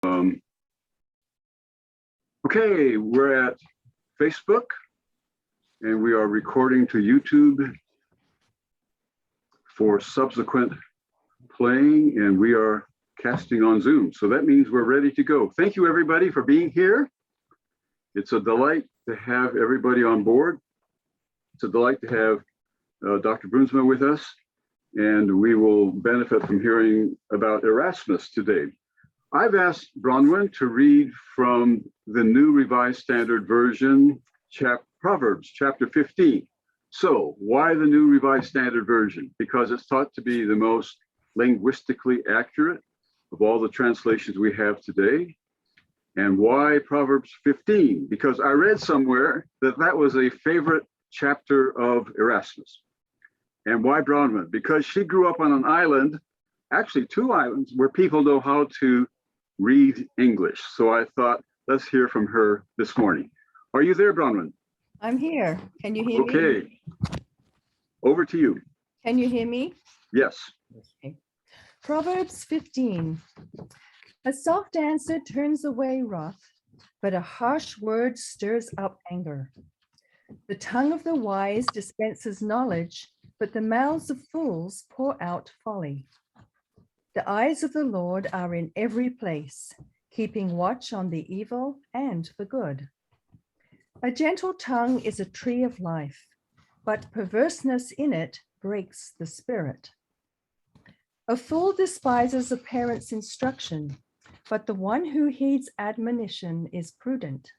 Okay, we're at Facebook and we are recording to YouTube for subsequent playing, and we are casting on Zoom. So that means we're ready to go. Thank you everybody for being here. It's a delight to have everybody on board. It's a delight to have Dr. Bruinsma with us, and we will benefit from hearing about Erasmus today. I've asked Bronwyn to read from the New Revised Standard Version, Proverbs chapter 15. So why the New Revised Standard Version? Because it's thought to be the most linguistically accurate of all the translations we have today. And why Proverbs 15? Because I read somewhere that that was a favorite chapter of Erasmus. And why Bronwyn? Because she grew up on an island, actually 2 islands, where people know how to read English. So I thought, let's hear from her this morning. Are you there, Bronwyn? I'm here. Can you hear me? Okay. Over to you. Can you hear me? Yes. Okay. Proverbs 15. A soft answer turns away wrath, but a harsh word stirs up anger. The tongue of the wise dispenses knowledge, but the mouths of fools pour out folly. The eyes of the Lord are in every place, keeping watch on the evil and the good. A gentle tongue is a tree of life, but perverseness in it breaks the spirit. A fool despises a parent's instruction, but the one who heeds admonition is prudent.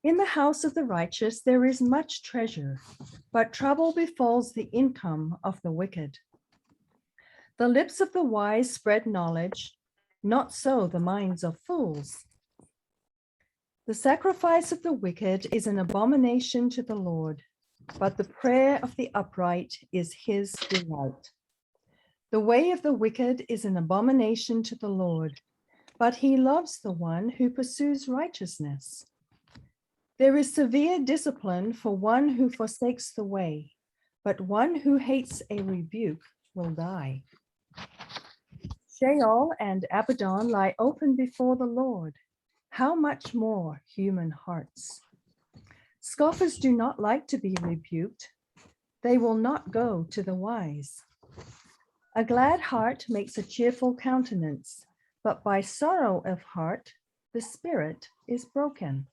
In the house of the righteous there is much treasure, but trouble befalls the income of the wicked. The lips of the wise spread knowledge, not so the minds of fools. The sacrifice of the wicked is an abomination to the Lord, but the prayer of the upright is his delight. The way of the wicked is an abomination to the Lord, but he loves the one who pursues righteousness. There is severe discipline for one who forsakes the way, but one who hates a rebuke will die. Sheol and Abaddon lie open before the Lord. How much more human hearts? Scoffers do not like to be rebuked. They will not go to the wise. A glad heart makes a cheerful countenance, but by sorrow of heart, the spirit is broken.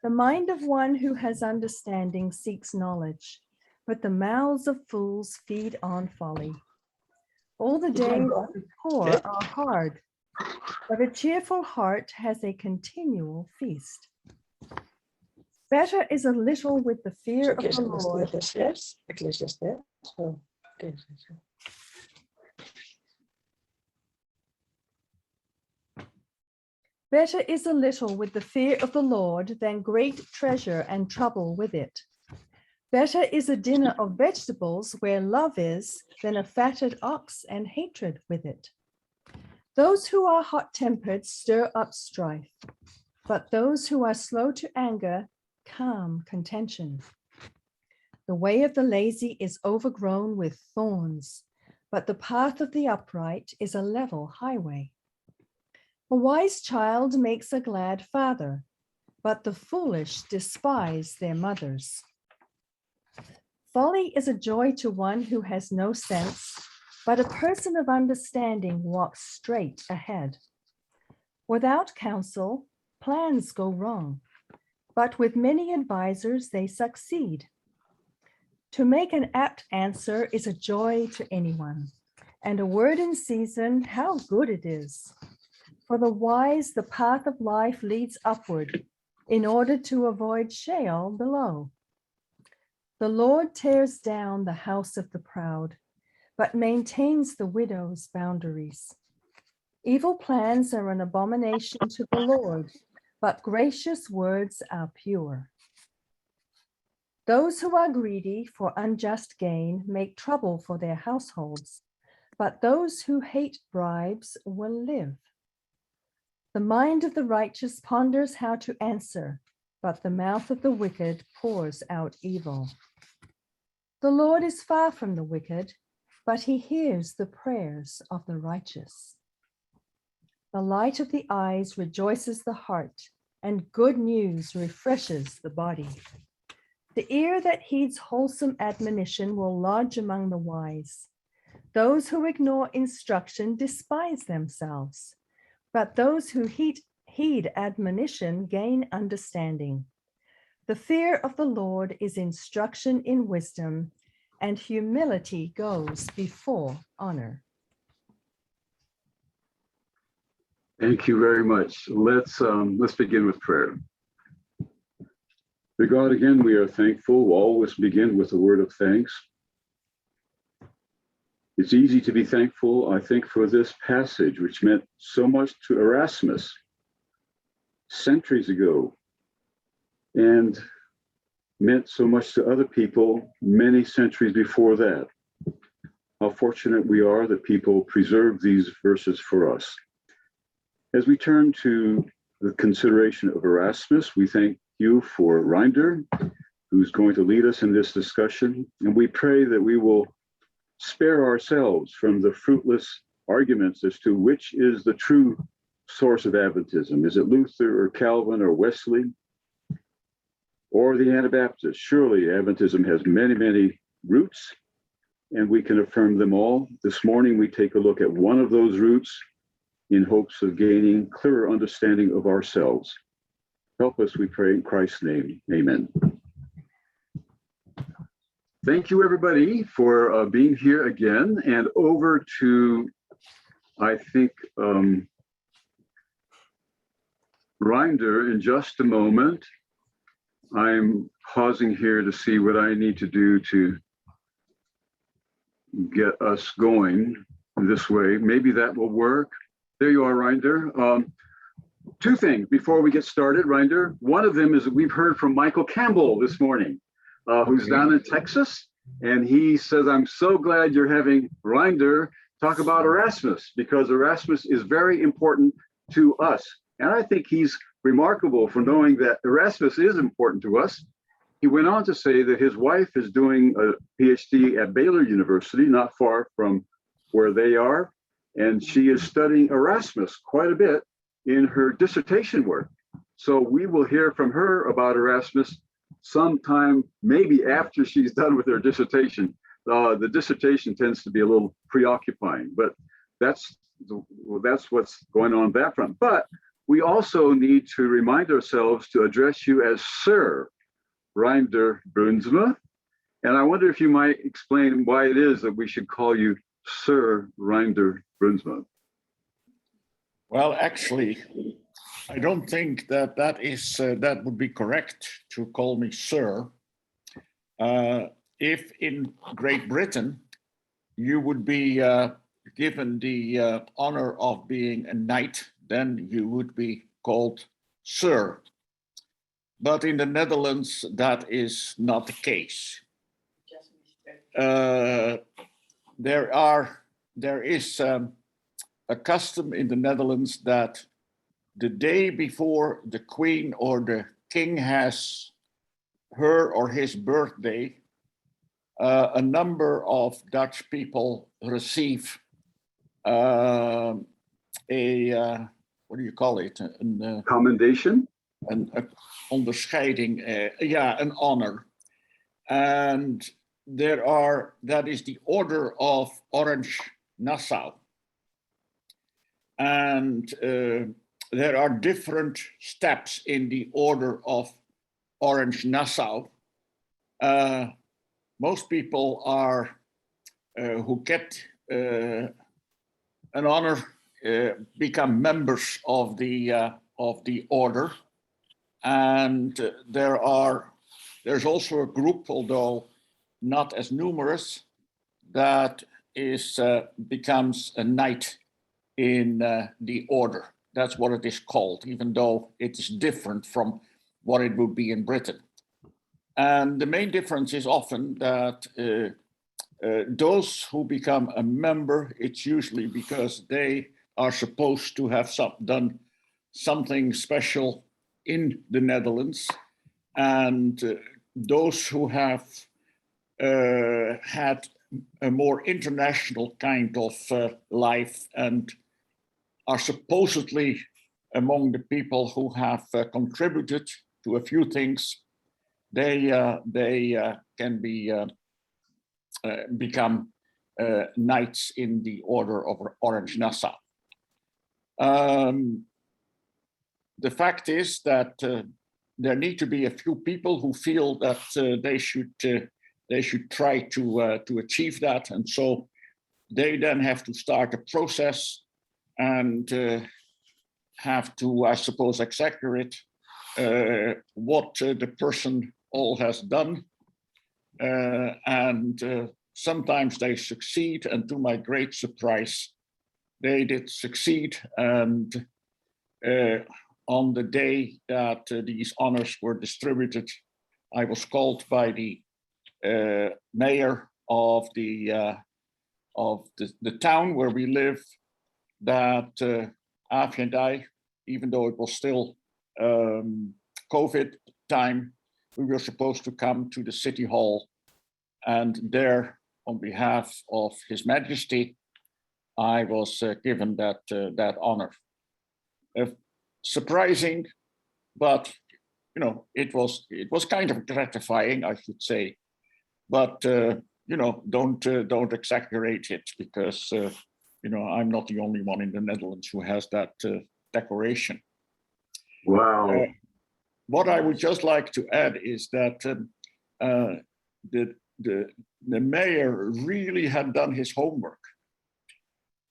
The mind of one who has understanding seeks knowledge, but the mouths of fools feed on folly. All the days of the poor are hard, but a cheerful heart has a continual feast. Better is a little with the fear of the Lord. Better is a little with the fear of the Lord than great treasure and trouble with it. Better is a dinner of vegetables where love is than a fatted ox and hatred with it. Those who are hot-tempered stir up strife, but those who are slow to anger calm contention. The way of the lazy is overgrown with thorns, but the path of the upright is a level highway. A wise child makes a glad father, but the foolish despise their mothers. Folly is a joy to one who has no sense, but a person of understanding walks straight ahead. Without counsel, plans go wrong, but with many advisors, they succeed. To make an apt answer is a joy to anyone, and a word in season, how good it is. For the wise, the path of life leads upward in order to avoid Sheol below. The Lord tears down the house of the proud, but maintains the widow's boundaries. Evil plans are an abomination to the Lord, but gracious words are pure. Those who are greedy for unjust gain make trouble for their households, but those who hate bribes will live. The mind of the righteous ponders how to answer, but the mouth of the wicked pours out evil. The Lord is far from the wicked, but he hears the prayers of the righteous. The light of the eyes rejoices the heart, and good news refreshes the body. The ear that heeds wholesome admonition will lodge among the wise. Those who ignore instruction despise themselves, but those who heed admonition gain understanding. The fear of the Lord is instruction in wisdom, and humility goes before honor. Thank you very much. Let's begin with prayer. Dear God, again, we are thankful. We'll always begin with a word of thanks. It's easy to be thankful, I think, for this passage, which meant so much to Erasmus centuries ago, and meant so much to other people many centuries before that. How fortunate we are that people preserve these verses for us. As we turn to the consideration of Erasmus, we thank you for Reinder, who's going to lead us in this discussion, and we pray that we will spare ourselves from the fruitless arguments as to which is the true source of Adventism. Is it Luther or Calvin or Wesley or the Anabaptists? Surely Adventism has many, many roots, and we can affirm them all. This morning we take a look at one of those roots in hopes of gaining clearer understanding of ourselves. Help us, we pray in Christ's name. Amen. Thank you, everybody, for being here again. And over to, I think, Reinder in just a moment. I'm pausing here to see what I need to do to get us going this way. Maybe that will work. There you are, Reinder. Two things before we get started, Reinder. One of them is that we've heard from Michael Campbell this morning, who's down in Texas. And he says, I'm so glad you're having Reinder talk about Erasmus, because Erasmus is very important to us. And I think he's remarkable for knowing that Erasmus is important to us. He went on to say that his wife is doing a PhD at Baylor University, not far from where they are. And she is studying Erasmus quite a bit in her dissertation work. So we will hear from her about Erasmus sometime, maybe after she's done with her dissertation. The dissertation tends to be a little preoccupying, but that's what's going on that front. But we also need to remind ourselves to address you as Sir Reinder Bruinsma. And I wonder if you might explain why it is that we should call you Sir Reinder Bruinsma. Well, actually, I don't think that that would be correct to call me Sir. If in Great Britain you would be given the honor of being a knight, then you would be called Sir. But in the Netherlands, that is not the case. There is a custom in the Netherlands that the day before the Queen or the King has her or his birthday, a number of Dutch people receive what do you call it? Commendation? An onderscheiding, an honor. And that is the Order of Orange Nassau. And there are different steps in the Order of Orange Nassau. Most people are who get an honor become members of the order, and there's also a group, although not as numerous, that becomes a knight in the order. That's what it is called, even though it is different from what it would be in Britain. And the main difference is often that those who become a member, it's usually because they are supposed to have done something special in the Netherlands. And those who have had a more international kind of life and are supposedly among the people who have contributed to a few things. They can become knights in the Order of Orange Nassau. The fact is that there need to be a few people who feel that they should try to achieve that, and so they then have to start a process and have to, I suppose, exaggerate what the person all has done, and sometimes they succeed, and to my great surprise, they did succeed. And on the day that these honors were distributed, I was called by the mayor of the town where we live that Avi and I, even though it was still COVID time, we were supposed to come to the city hall, and there, on behalf of His Majesty, I was given that honor. Surprising, but it was kind of gratifying, I should say. But don't exaggerate it, because I'm not the only one in the Netherlands who has that decoration. Wow. What I would just like to add is that the mayor really had done his homework,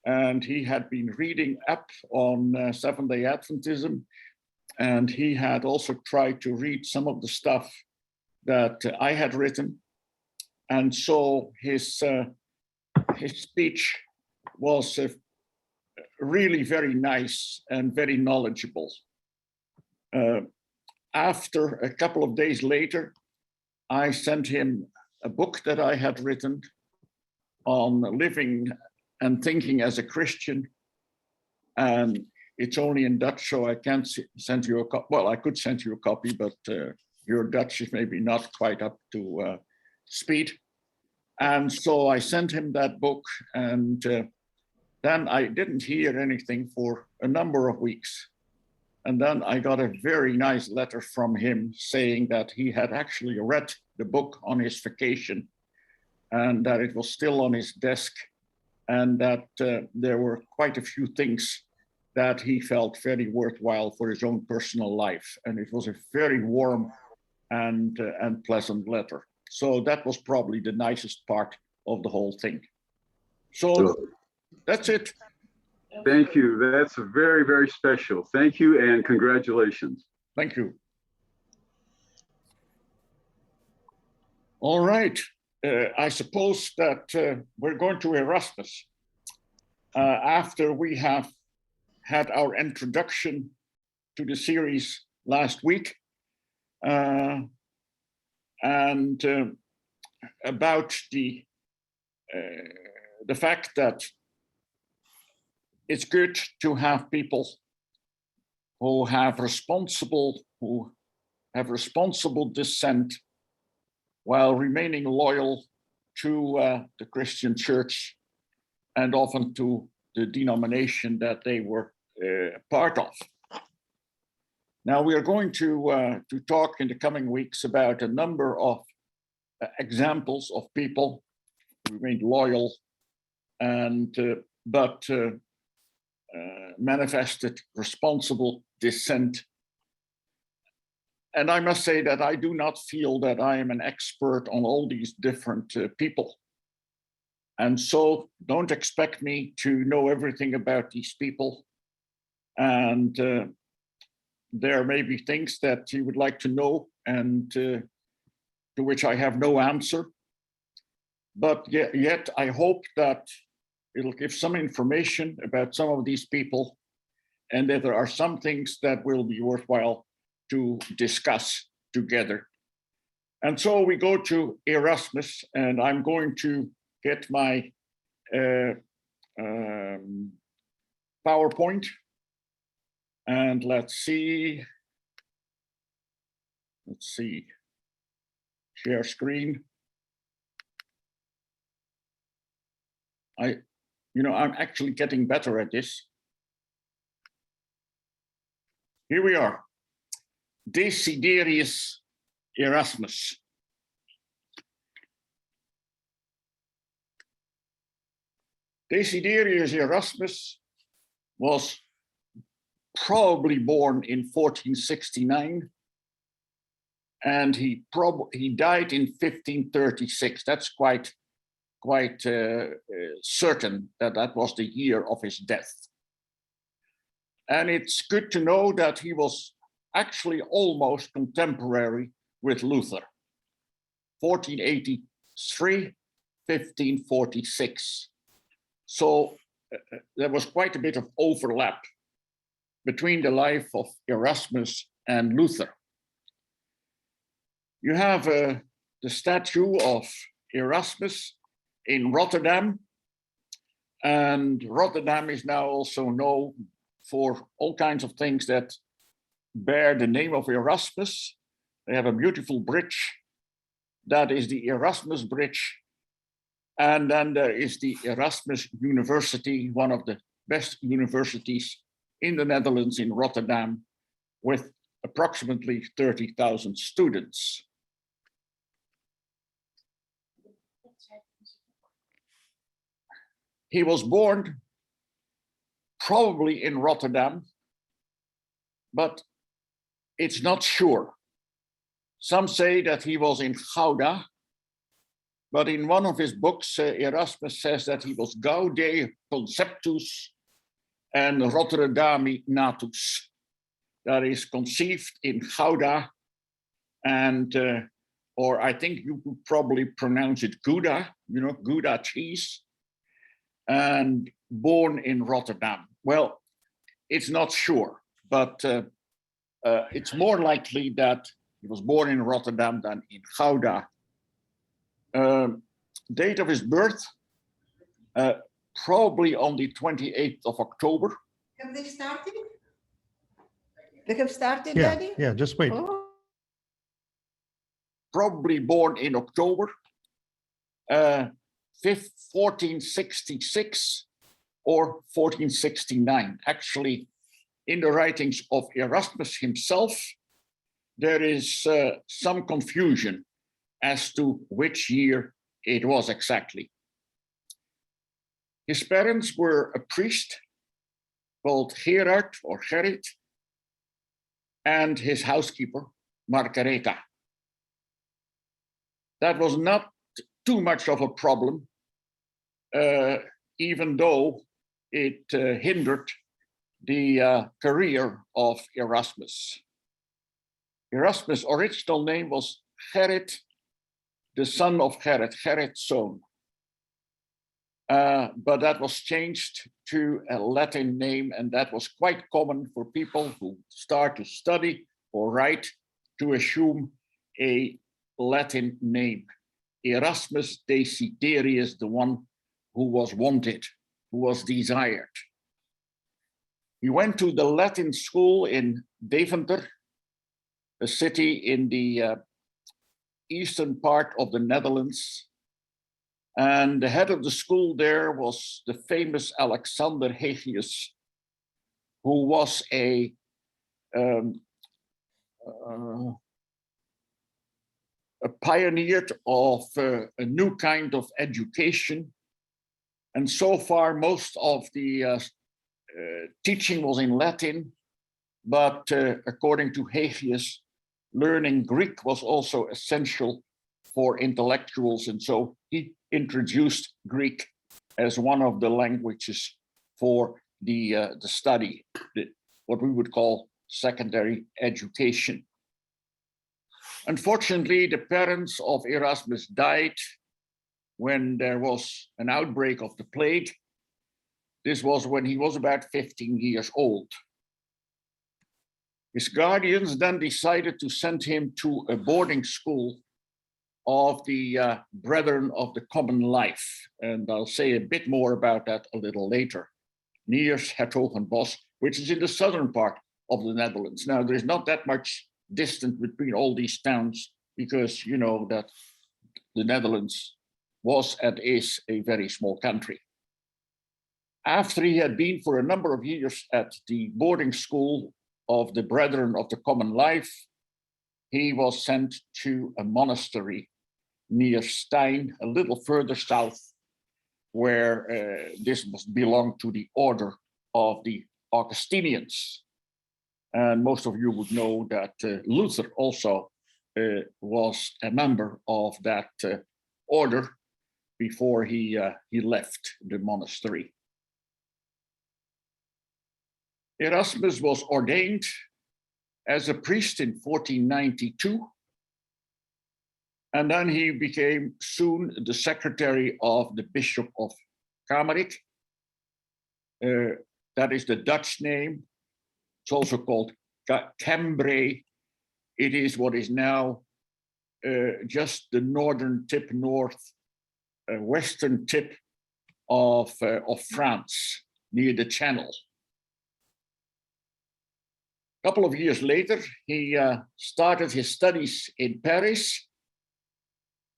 and he had been reading up on Seventh-day Adventism, and he had also tried to read some of the stuff that I had written, and so his speech was really very nice and very knowledgeable. After a couple of days later, I sent him a book that I had written on living and thinking as a Christian, and it's only in Dutch, so I can't send you a copy. Well, I could send you a copy, but your Dutch is maybe not quite up to speed. And so I sent him that book, and then I didn't hear anything for a number of weeks. And then I got a very nice letter from him saying that he had actually read the book on his vacation, and that it was still on his desk, and that there were quite a few things that he felt very worthwhile for his own personal life. And it was a very warm and pleasant letter. So that was probably the nicest part of the whole thing. So that's it. Thank you. That's very, very special. Thank you and congratulations. Thank you. All right. I suppose that we're going to Erasmus after we have had our introduction to the series last week, and about the fact that it's good to have people who have responsible dissent while remaining loyal to the Christian church and often to the denomination that they were part of. Now, we are going to talk in the coming weeks about a number of examples of people who remained loyal and but manifested responsible dissent. And I must say that I do not feel that I am an expert on all these different people. And so don't expect me to know everything about these people. And there may be things that you would like to know and to which I have no answer. But yet I hope that it'll give some information about some of these people, and that there are some things that will be worthwhile to discuss together. And so we go to Erasmus, and I'm going to get my PowerPoint. And let's see, share screen. I'm actually getting better at this. Here we are. Desiderius Erasmus. Desiderius Erasmus was probably born in 1469, and he died in 1536. That's quite certain that that was the year of his death. And it's good to know that he was actually almost contemporary with Luther, 1483, 1546. So there was quite a bit of overlap between the life of Erasmus and Luther. You have the statue of Erasmus in Rotterdam, and Rotterdam is now also known for all kinds of things that bear the name of Erasmus. They have a beautiful bridge, that is the Erasmus Bridge. And then there is the Erasmus University, one of the best universities in the Netherlands, in Rotterdam, with approximately 30,000 students. He was born probably in Rotterdam, but it's not sure. Some say that he was in Gouda, but in one of his books, Erasmus says that he was Gaude conceptus and Rotterdami natus. That is conceived in Gouda, and or I think you could probably pronounce it Gouda, you know, Gouda cheese, and born in Rotterdam. Well, it's not sure, but it's more likely that he was born in Rotterdam than in Gouda. Date of his birth, probably on the 28th of October. Have they started? They have started, Yeah, Daddy? yeah, just wait. Oh, Probably born in October, 1466 or 1469. Actually, in the writings of Erasmus himself, there is some confusion as to which year it was exactly. His parents were a priest called Gerard or Gerrit, and his housekeeper, Margaretha. That was not too much of a problem, even though it hindered the career of Erasmus. Erasmus' original name was Gerrit, the son of Gerrit, Gerrit's son. But that was changed to a Latin name, and that was quite common for people who start to study or write to assume a Latin name. Erasmus Desiderius, the one who was wanted, who was desired. He went to the Latin school in Deventer, a city in the eastern part of the Netherlands. And the head of the school there was the famous Alexander Hegius, who was a pioneer of a new kind of education. And so far, most of the teaching was in Latin, but according to Hegius, learning Greek was also essential for intellectuals. And so he introduced Greek as one of the languages for the study, what we would call secondary education. Unfortunately, the parents of Erasmus died when there was an outbreak of the plague. This was when he was about 15 years old. His guardians then decided to send him to a boarding school of the Brethren of the Common Life. And I'll say a bit more about that a little later, near 's-Hertogenbosch, which is in the southern part of the Netherlands. Now, there's not that much distance between all these towns because you know that the Netherlands was and is a very small country. After he had been for a number of years at the boarding school, of the Brethren of the Common Life, he was sent to a monastery near Stein, a little further south, where this must belong to the order of the Augustinians. And most of you would know that Luther also was a member of that order before he left the monastery. Erasmus was ordained as a priest in 1492, and then he became soon the secretary of the Bishop of Kamerik. That is the Dutch name. It's also called Cambrai. It is what is now just the northern tip, western tip of France, near the Channel. A couple of years later, he started his studies in Paris.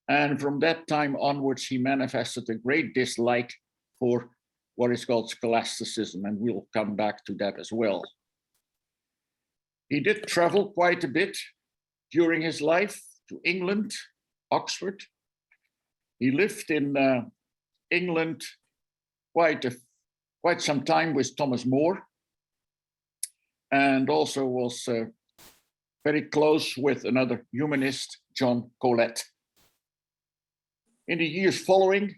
And from that time onwards, he manifested a great dislike for what is called scholasticism, and we'll come back to that as well. He did travel quite a bit during his life to England, Oxford. He lived in England quite some time with Thomas More, and also was very close with another humanist, John Colet. In the years following,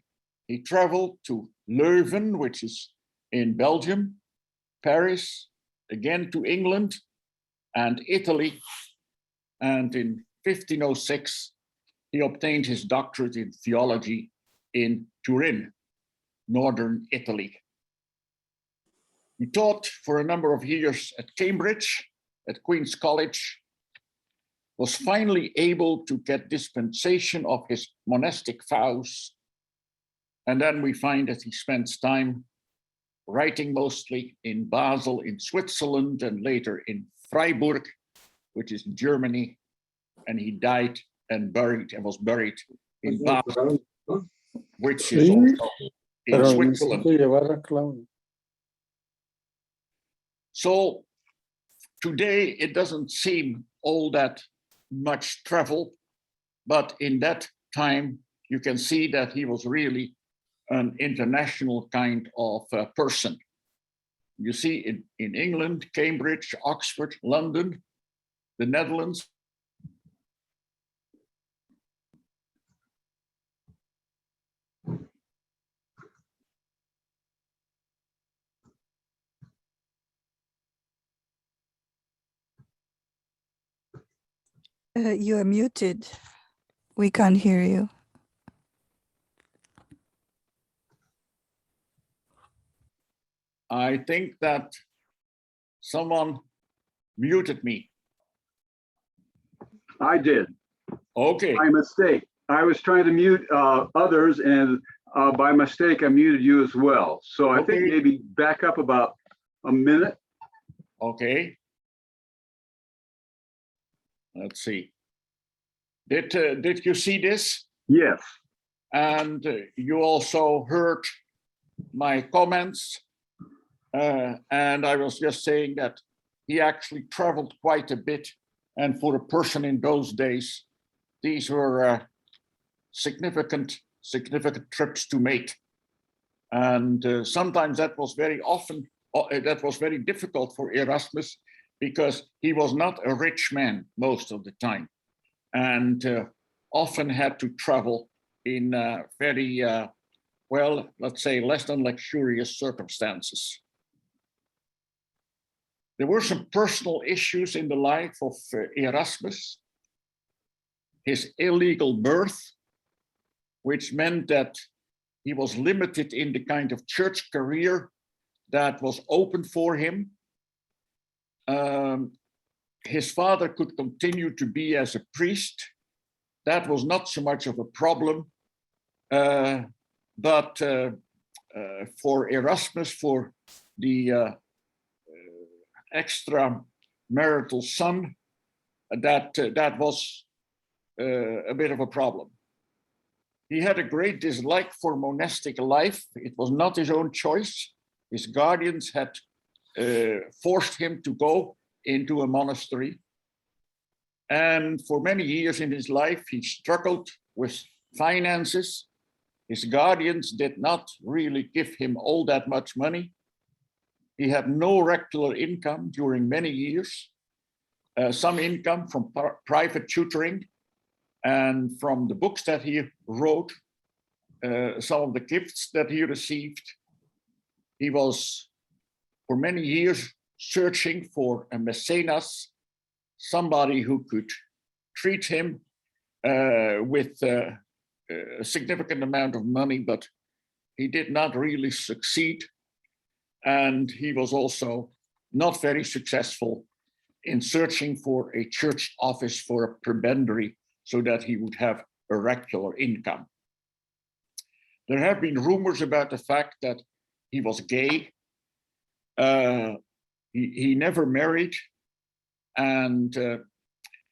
he traveled to Leuven, which is in Belgium, Paris, again to England and Italy. And in 1506, he obtained his doctorate in theology in Turin, northern Italy. He taught for a number of years at Cambridge, at Queen's College, was finally able to get dispensation of his monastic vows. And then we find that he spends time writing mostly in Basel, in Switzerland, and later in Freiburg, which is Germany. And he died and was buried in Basel, which is also in Switzerland. So today it doesn't seem all that much travel, but in that time you can see that he was really an international kind of person. You see in England, Cambridge, Oxford, London, the Netherlands. You are muted. We can't hear you. I think that someone muted me. I did. Okay. By mistake. I was trying to mute others, and by mistake, I muted you as well. So I think maybe back up about a minute. Okay. Let's see. Did you see this? Yes. And you also heard my comments. And I was just saying that he actually traveled quite a bit. And for a person in those days, these were significant trips to make. And sometimes that was very difficult for Erasmus, because he was not a rich man most of the time, and often had to travel in very, well, let's say less than luxurious circumstances. There were some personal issues in the life of Erasmus. His illegal birth, which meant that he was limited in the kind of church career that was open for him. His father could continue to be as a priest. That was not so much of a problem. But for Erasmus, for the extra marital son, that was a bit of a problem. He had a great dislike for monastic life. It was not his own choice. His guardians had forced him to go into a monastery. And for many years in his life, he struggled with finances. His guardians did not really give him all that much money. He had no regular income during many years, some income from private tutoring and from the books that he wrote, some of the gifts that he received. He was for many years searching for a mecenas, somebody who could treat him with a significant amount of money, but he did not really succeed. And he was also not very successful in searching for a church office for a prebendary so that he would have a regular income. There have been rumors about the fact that he was gay. He never married, and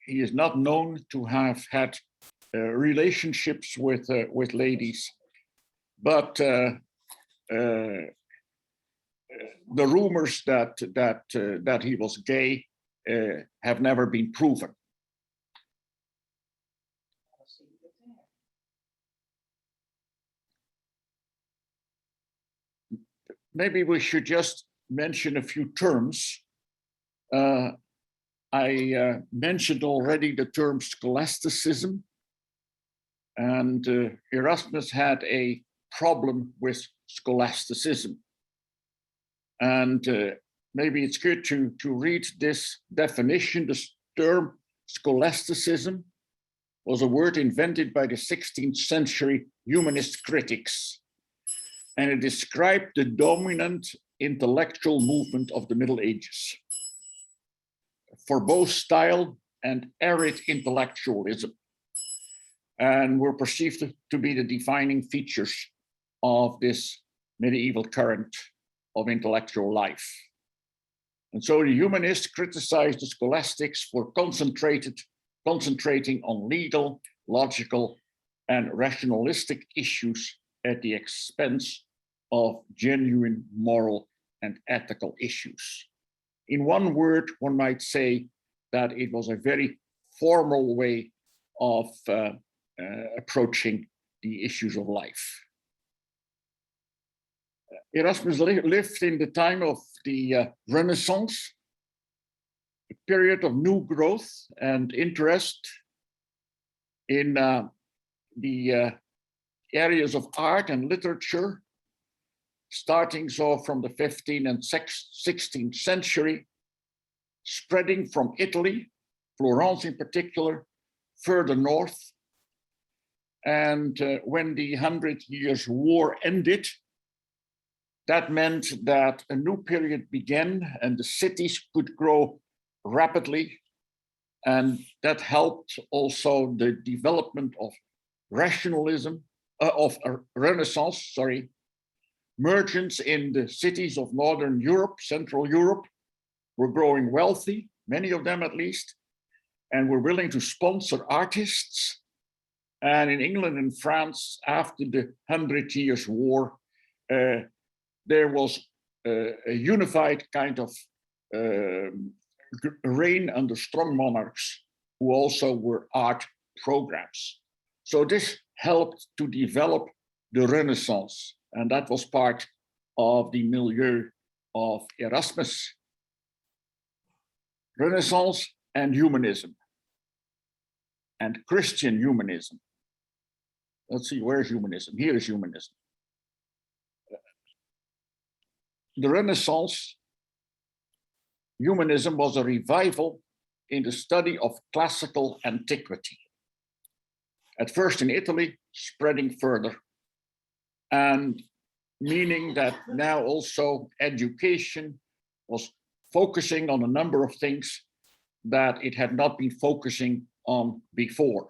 he is not known to have had relationships with ladies. But the rumors that he was gay have never been proven. Maybe we should just mention a few terms. I mentioned already the term scholasticism, and Erasmus had a problem with scholasticism. And maybe it's good to read this definition. The term scholasticism was a word invented by the 16th century humanist critics, and it described the dominant intellectual movement of the Middle Ages for both style and arid intellectualism, and were perceived to be the defining features of this medieval current of intellectual life. And so the humanists criticized the scholastics for concentrating on legal, logical, and rationalistic issues at the expense of genuine moral and ethical issues. In one word, one might say that it was a very formal way of approaching the issues of life. Erasmus lived in the time of the Renaissance, a period of new growth and interest in the areas of art and literature, starting so from the 15th and 16th century, spreading from Italy, Florence in particular, further north. And when the 100 Years' War ended, that meant that a new period began and the cities could grow rapidly. And that helped also the development of rationalism, Renaissance, sorry. Merchants in the cities of Northern Europe, Central Europe, were growing wealthy, many of them at least, and were willing to sponsor artists. And in England and France, after the 100 Years' War, there was a unified kind of reign under strong monarchs who also were art programs. So this helped to develop the Renaissance, and that was part of the milieu of Erasmus. Renaissance and humanism, and Christian humanism. Let's see, where's humanism? Here is humanism. The Renaissance, humanism was a revival in the study of classical antiquity. At first in Italy, spreading further, and meaning that now also education was focusing on a number of things that it had not been focusing on before.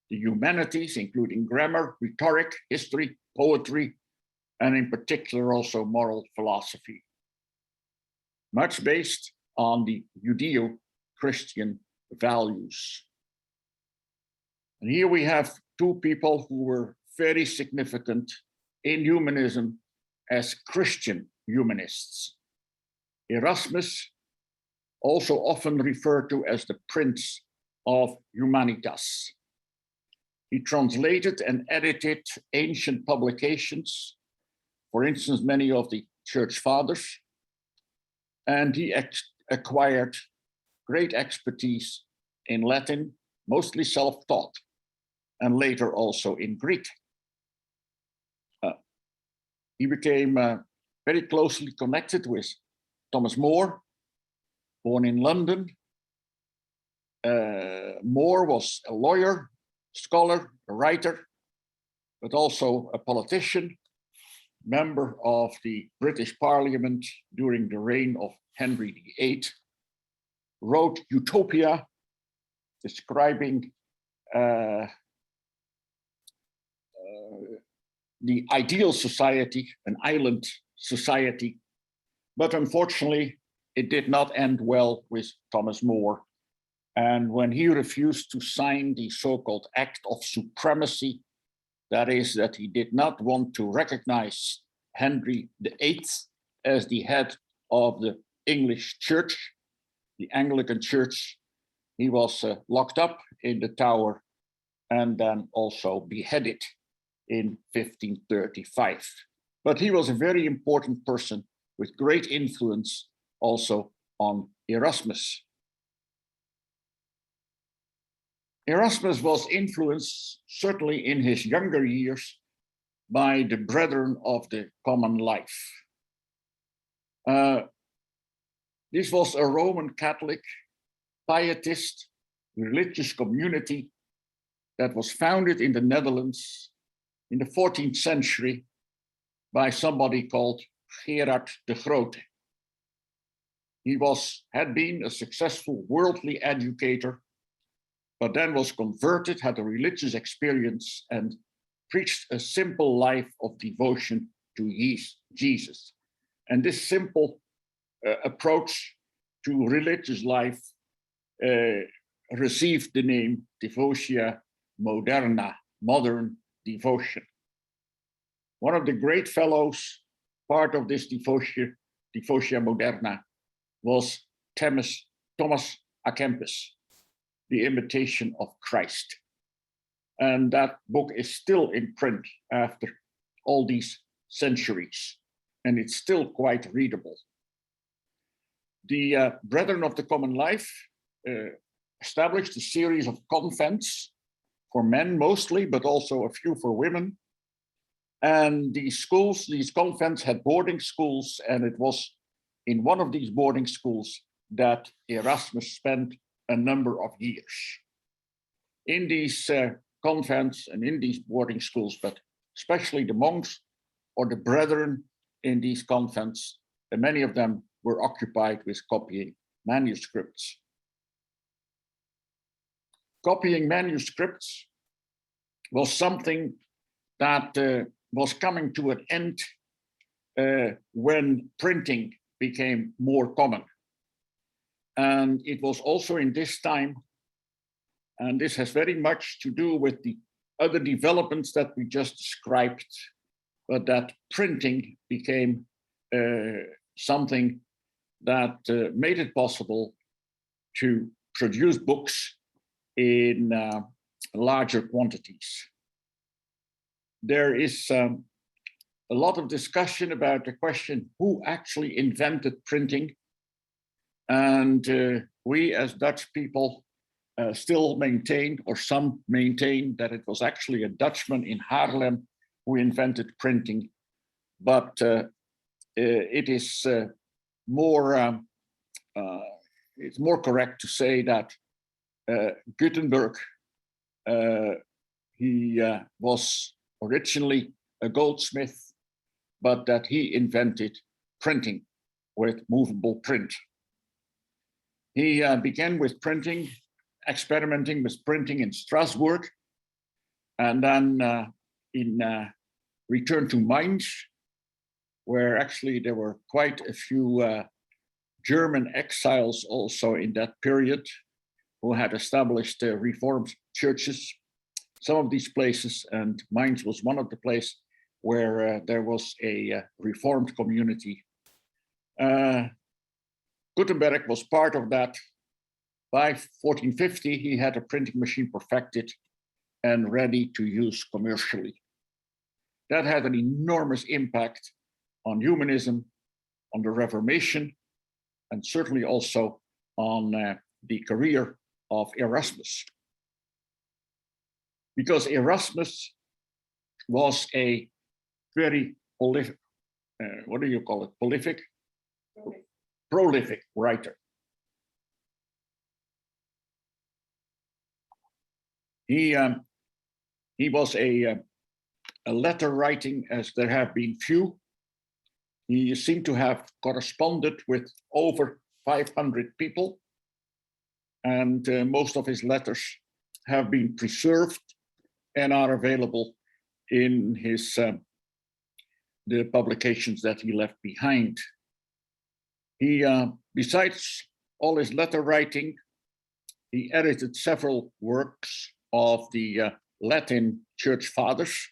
The humanities, including grammar, rhetoric, history, poetry, and in particular also moral philosophy, much based on the Judeo-Christian values. And here we have two people who were very significant in humanism as Christian humanists. Erasmus also often referred to as the Prince of Humanitas. He translated and edited ancient publications, for instance, many of the Church Fathers, and he acquired great expertise in Latin, mostly self-taught, and later also in Greek. He became very closely connected with Thomas More, born in London. More was a lawyer, scholar, a writer, but also a politician, member of the British Parliament during the reign of Henry VIII, wrote Utopia, describing the ideal society, an island society. But unfortunately, it did not end well with Thomas More. And when he refused to sign the so-called Act of Supremacy, that is, that he did not want to recognize Henry VIII as the head of the English Church, the Anglican Church, he was locked up in the Tower and then also beheaded in 1535. But he was a very important person with great influence also on Erasmus. Erasmus was influenced, certainly in his younger years, by the Brethren of the Common Life. This was a Roman Catholic, pietist, religious community that was founded in the Netherlands in the 14th century by somebody called Gerard de Grote. He had been a successful worldly educator, but then was converted, had a religious experience, and preached a simple life of devotion to Jesus. And this simple approach to religious life received the name Devotia Moderna, modern devotion. One of the great fellows, part of this Devotia Moderna, was Thomas à Kempis, The Imitation of Christ. And that book is still in print after all these centuries, and it's still quite readable. The Brethren of the Common Life established a series of convents for men mostly, but also a few for women. And these convents had boarding schools, and it was in one of these boarding schools that Erasmus spent a number of years. In these convents and in these boarding schools, but especially the monks or the brethren in these convents, and many of them were occupied with copying manuscripts. Copying manuscripts was something that was coming to an end when printing became more common. And it was also in this time, and this has very much to do with the other developments that we just described, but that printing became something that made it possible to produce books in larger quantities. There is a lot of discussion about the question who actually invented printing. And we as Dutch people still maintain, or some maintain, that it was actually a Dutchman in Haarlem who invented printing. But it is it's more correct to say that Gutenberg, he was originally a goldsmith, but that he invented printing with movable print. He began with printing, experimenting with printing in Strasbourg, and then returned to Mainz, where actually there were quite a few German exiles also in that period who had established Reformed churches. Some of these places, and Mainz was one of the places where there was a Reformed community. Gutenberg was part of that. By 1450, he had a printing machine perfected and ready to use commercially. That had an enormous impact on humanism, on the Reformation, and certainly also on the career of Erasmus. Because Erasmus was a very prolific, prolific writer. He was a letter writing as there have been few. He seemed to have corresponded with over 500 people, and most of his letters have been preserved and are available in his the publications that he left behind. He, besides all his letter writing, he edited several works of the Latin Church Fathers.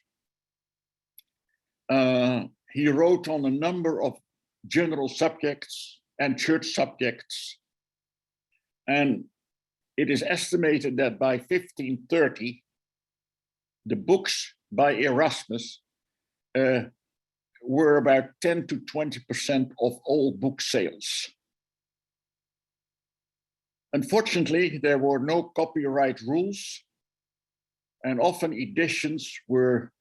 He wrote on a number of general subjects and church subjects. And it is estimated that by 1530, the books by Erasmus were about 10 to 20% of all book sales. Unfortunately, there were no copyright rules, and often editions were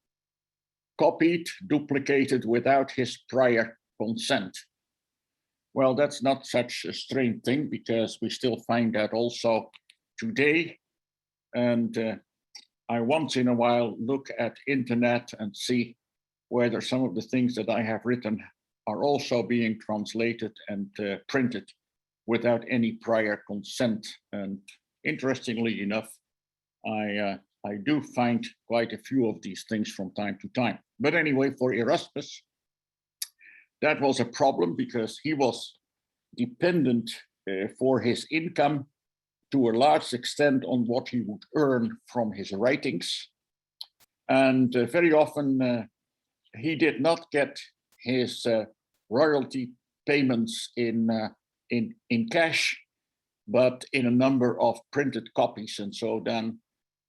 copied, duplicated without his prior consent. Well, that's not such a strange thing, because we still find that also today. And I once in a while look at internet and see whether some of the things that I have written are also being translated and printed without any prior consent. And interestingly enough, I do find quite a few of these things from time to time. But anyway, for Erasmus, that was a problem, because he was dependent for his income to a large extent on what he would earn from his writings. And very often he did not get his royalty payments in cash, but in a number of printed copies. And so then,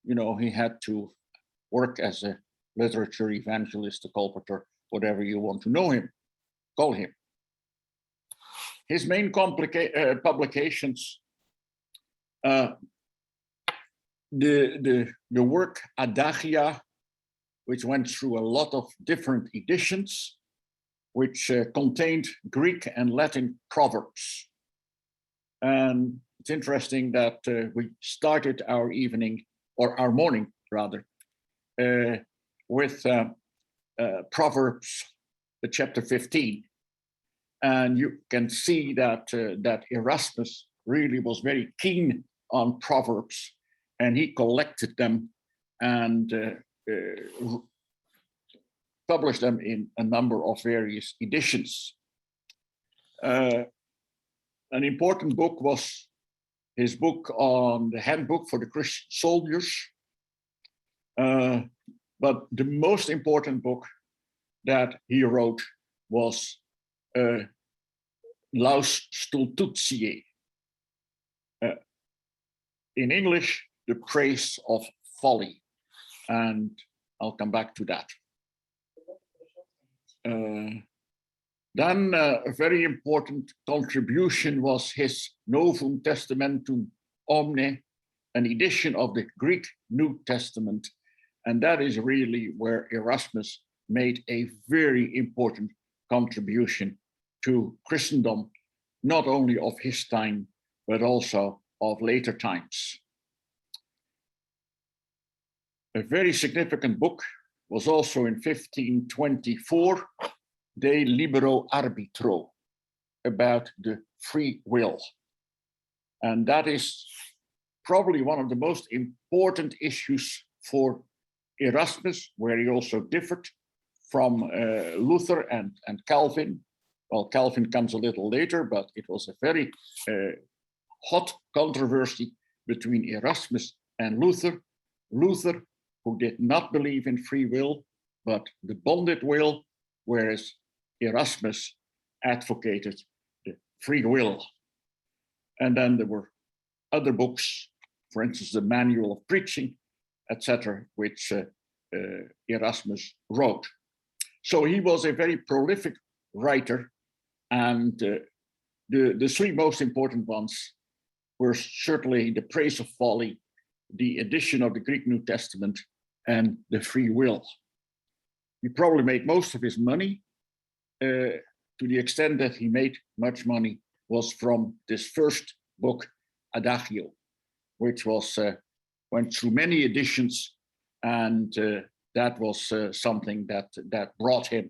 you know, he had to work as a literature evangelist, a colporteur, whatever you want to call him. His main publications, the work Adagia, which went through a lot of different editions, which contained Greek and Latin proverbs. And it's interesting that we started our evening, or our morning rather, with Proverbs, chapter 15. And you can see that that Erasmus really was very keen on Proverbs, and he collected them and published them in a number of various editions. An important book was his book on the handbook for the Christian soldiers. But the most important book that he wrote was Laus Stultutiae. In English, the Praise of Folly. And I'll come back to that. Then a very important contribution was his Novum Testamentum Omne, an edition of the Greek New Testament. And that is really where Erasmus made a very important contribution to Christendom, not only of his time, but also of later times. A very significant book was also in 1524, De Libero Arbitro, about the free will. And that is probably one of the most important issues for Erasmus, where he also differed from Luther and Calvin. Well, Calvin comes a little later, but it was a very hot controversy between Erasmus and Luther. Luther, who did not believe in free will, but the bonded will, whereas Erasmus advocated the free will. And then there were other books, for instance, the Manual of Preaching, etc., which Erasmus wrote. So he was a very prolific writer, and the three most important ones were certainly the Praise of Folly, the edition of the Greek New Testament, and the Free Will. He probably made most of his money, to the extent that he made much money, was from this first book, Adagio, which was went through many editions, and that was something that brought him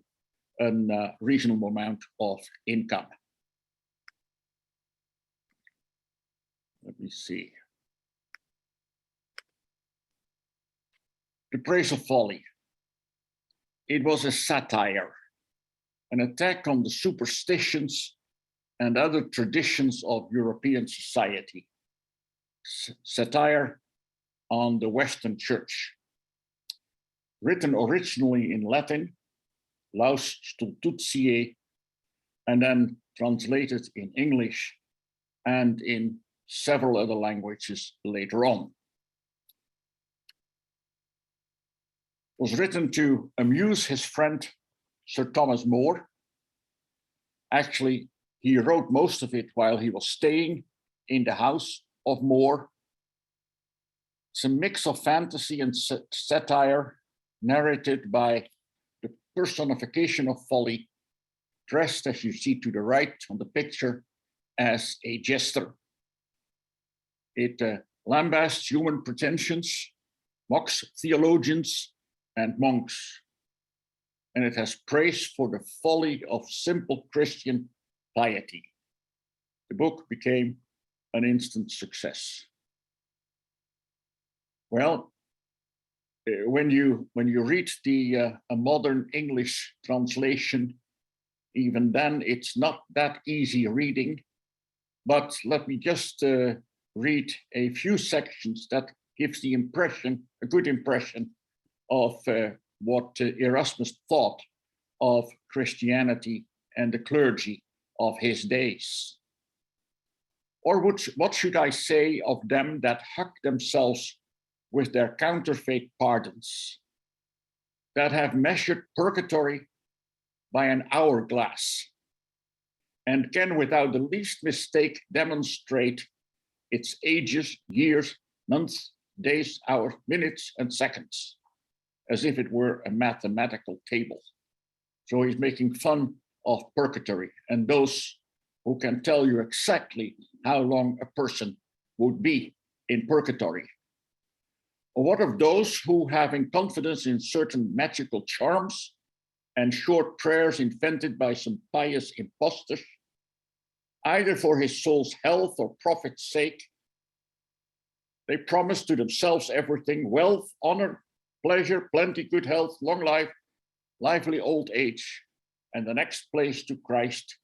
a reasonable amount of income. Let me see. The Praise of Folly. It was a satire, an attack on the superstitions and other traditions of European society. Satire on the Western Church. Written originally in Latin, Laus Stultutiae, and then translated in English and in several other languages later on. It was written to amuse his friend, Sir Thomas More. Actually, he wrote most of it while he was staying in the house of More. It's a mix of fantasy and satire, narrated by the personification of folly, dressed, as you see to the right on the picture, as a jester. It lambasts human pretensions, mocks theologians and monks, and it has praise for the folly of simple Christian piety. The book became an instant success. Well, when you read a modern English translation, even then it's not that easy reading. But let me just read a few sections that gives the impression, a good impression, of what Erasmus thought of Christianity and the clergy of his days. Or what should I say of them that hug themselves with their counterfeit pardons, that have measured purgatory by an hourglass, and can without the least mistake demonstrate its ages, years, months, days, hours, minutes, and seconds, as if it were a mathematical table. So he's making fun of purgatory and those who can tell you exactly how long a person would be in purgatory. Or what of those who, having confidence in certain magical charms and short prayers invented by some pious impostors, either for his soul's health or profit's sake, they promise to themselves everything: wealth, honor, pleasure, plenty, good health, long life, lively old age, and the next place to Christ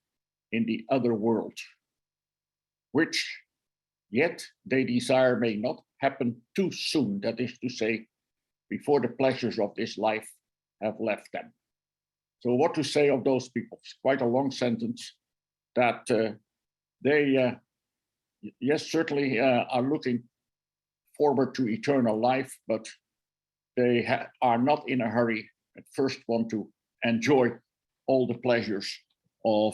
in the other world, which yet they desire may not happen too soon, that is to say, before the pleasures of this life have left them. So what to say of those people? It's quite a long sentence that they, yes, certainly are looking forward to eternal life, but they are not in a hurry. At first want to enjoy all the pleasures of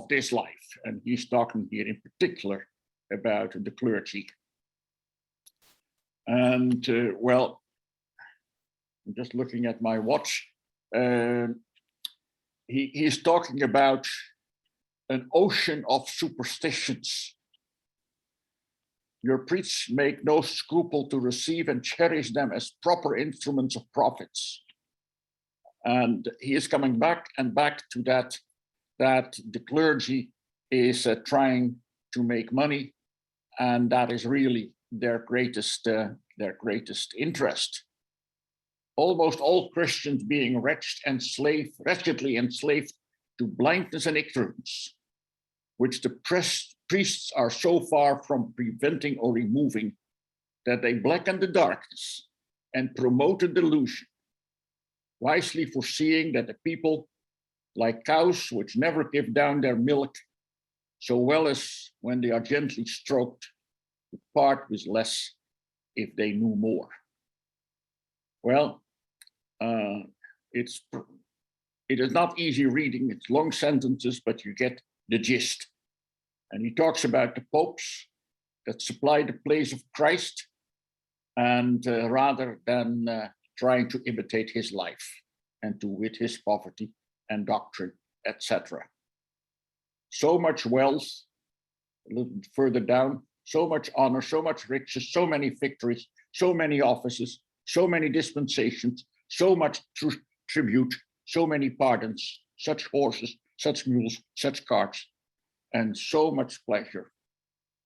this life. And he's talking here in particular about the clergy. And well, I'm just looking at my watch. He's talking about an ocean of superstitions. Your priests make no scruple to receive and cherish them as proper instruments of profits. And he is coming back and back to that the clergy is trying to make money, and that is really their greatest interest. Almost all Christians being wretchedly enslaved to blindness and ignorance, which the priests are so far from preventing or removing that they blacken the darkness and promote a delusion, wisely foreseeing that the people, like cows which never give down their milk, so well as when they are gently stroked, to part with less if they knew more. Well, it is not easy reading. It's long sentences, but you get the gist. And he talks about the popes that supply the place of Christ, and rather than trying to imitate his life and to wit his poverty and doctrine, etc. So much wealth, a little bit further down, so much honor, so much riches, so many victories, so many offices, so many dispensations, so much tribute, so many pardons, such horses, such mules, such carts, and so much pleasure.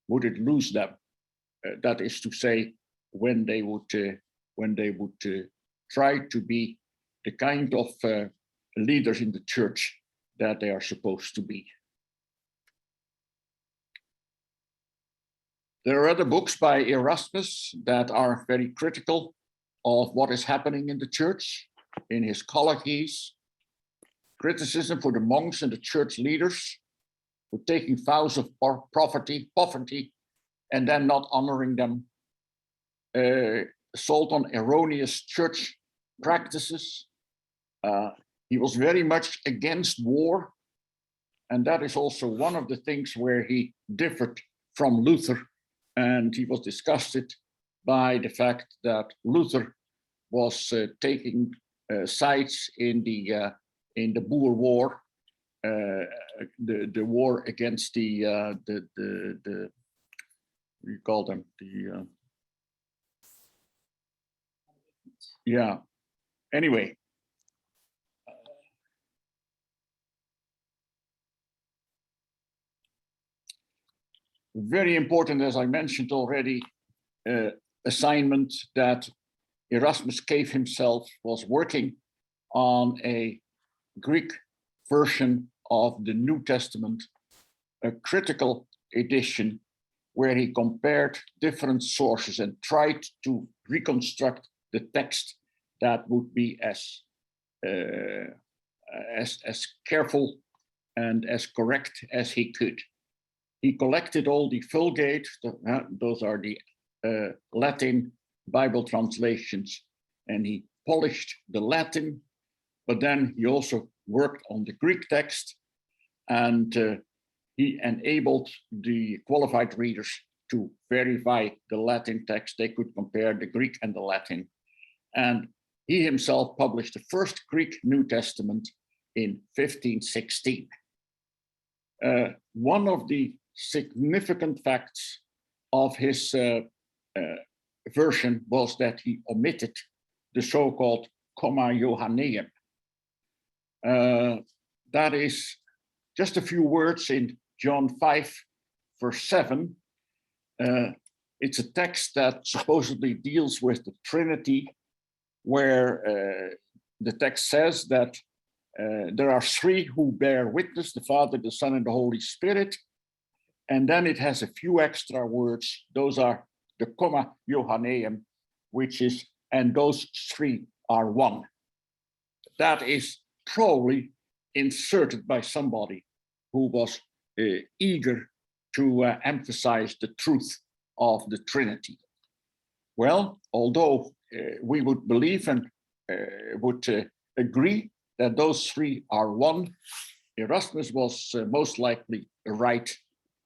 Would it lose them? That is to say, when they would try to be the kind of leaders in the church that they are supposed to be. There are other books by Erasmus that are very critical of what is happening in the church. In his Colleges, criticism for the monks and the church leaders for taking vows of poverty, and then not honoring them. Assault on erroneous church practices. He was very much against war. And that is also one of the things where he differed from Luther. And he was disgusted by the fact that Luther was taking sides in the Boer War, the war against the what do you call them? Yeah. Anyway. Very important, as I mentioned already, assignment that Erasmus gave himself was working on a Greek version of the New Testament, a critical edition where he compared different sources and tried to reconstruct the text that would be as careful and as correct as he could. He collected all the Vulgate, those are the Latin Bible translations, and he polished the Latin, but then he also worked on the Greek text, and he enabled the qualified readers to verify the Latin text. They could compare the Greek and the Latin. And he himself published the first Greek New Testament in 1516. One of the significant facts of his version was that he omitted the so-called Comma Johanneum. That is just a few words in John 5, verse 7. It's a text that supposedly deals with the Trinity, where the text says that there are three who bear witness, the Father, the Son, and the Holy Spirit. And then it has a few extra words. Those are the Comma Johanneum, which is, and those three are one. That is probably inserted by somebody who was eager to emphasize the truth of the Trinity. Well, although we would believe and would agree that those three are one, Erasmus was most likely right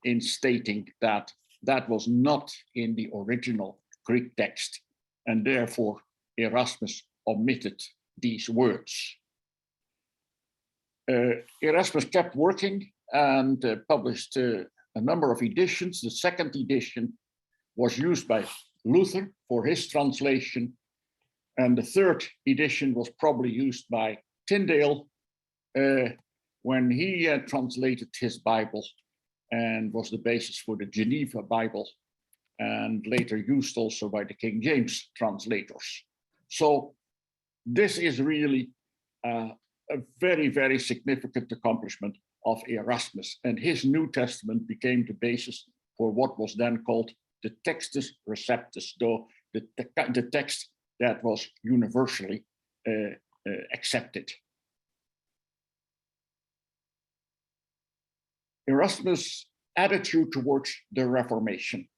in stating that that was not in the original Greek text, and therefore Erasmus omitted these words. Erasmus kept working and published a number of editions. The second edition was used by Luther for his translation, and the third edition was probably used by Tyndale when he translated his Bible, and was the basis for the Geneva Bible, and later used also by the King James translators. So this is really a very, very significant accomplishment of Erasmus, and his New Testament became the basis for what was then called the Textus Receptus, though the text that was universally accepted. Erasmus attitude towards the Reformation.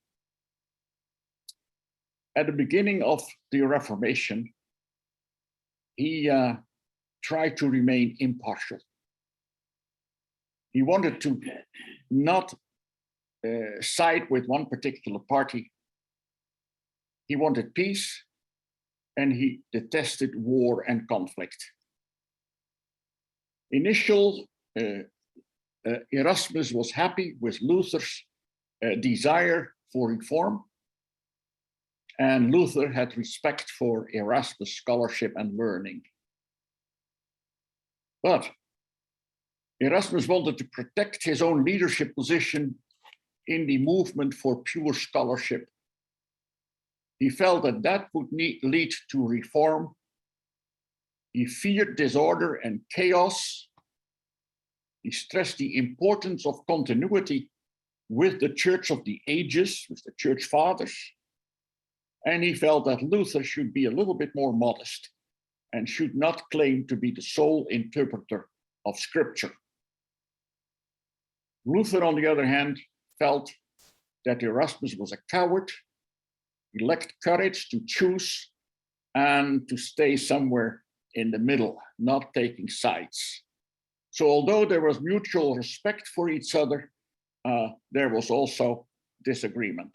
At the beginning of the Reformation, he tried to remain impartial. He wanted to not side with one particular party. He wanted peace, and he detested war and conflict. Erasmus was happy with Luther's desire for reform, and Luther had respect for Erasmus' scholarship and learning. But Erasmus wanted to protect his own leadership position in the movement for pure scholarship. He felt that that would lead to reform. He feared disorder and chaos. He stressed the importance of continuity with the Church of the Ages, with the Church Fathers. And he felt that Luther should be a little bit more modest and should not claim to be the sole interpreter of Scripture. Luther, on the other hand, felt that Erasmus was a coward. He lacked courage to choose and to stay somewhere in the middle, not taking sides. So although there was mutual respect for each other, there was also disagreement.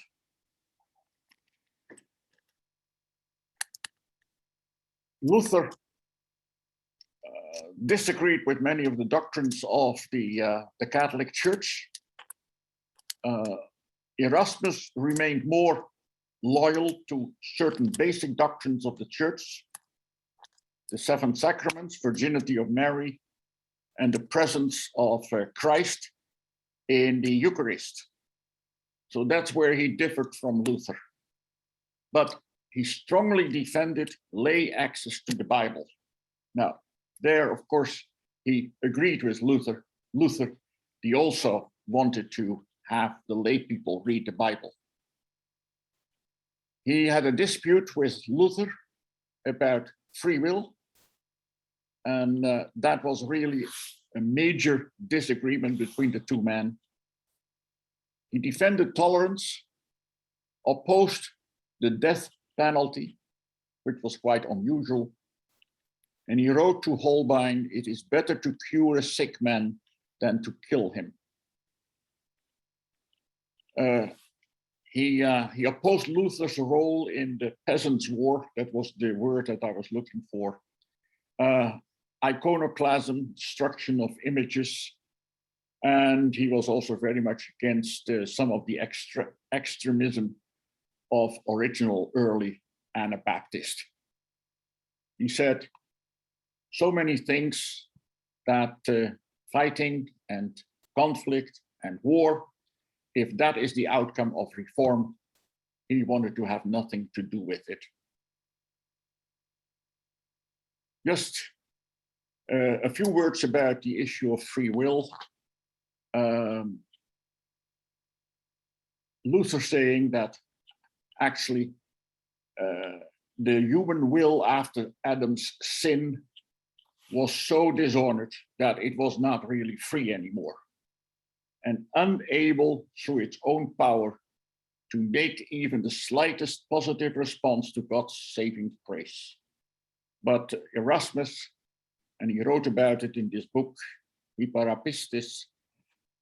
Luther disagreed with many of the doctrines of the Catholic Church. Erasmus remained more loyal to certain basic doctrines of the Church, the seven sacraments, virginity of Mary, and the presence of Christ in the Eucharist. So that's where he differed from Luther. But he strongly defended lay access to the Bible. Now, there, of course, he agreed with Luther. He also wanted to have the lay people read the Bible. He had a dispute with Luther about free will, and that was really a major disagreement between the two men. He defended tolerance, opposed the death penalty, which was quite unusual. And he wrote to Holbein, "It is better to cure a sick man than to kill him." He opposed Luther's role in the Peasants' War. That was the word that I was looking for. Iconoclasm, destruction of images. And he was also very much against some of the extremism of original early Anabaptist. He said so many things that fighting and conflict and war, if that is the outcome of reform, he wanted to have nothing to do with it. Just a few words about the issue of free will. Luther saying that actually the human will after Adam's sin was so dishonored that it was not really free anymore, and unable through its own power to make even the slightest positive response to God's saving grace. But Erasmus, and he wrote about it in this book, Hyperapistis,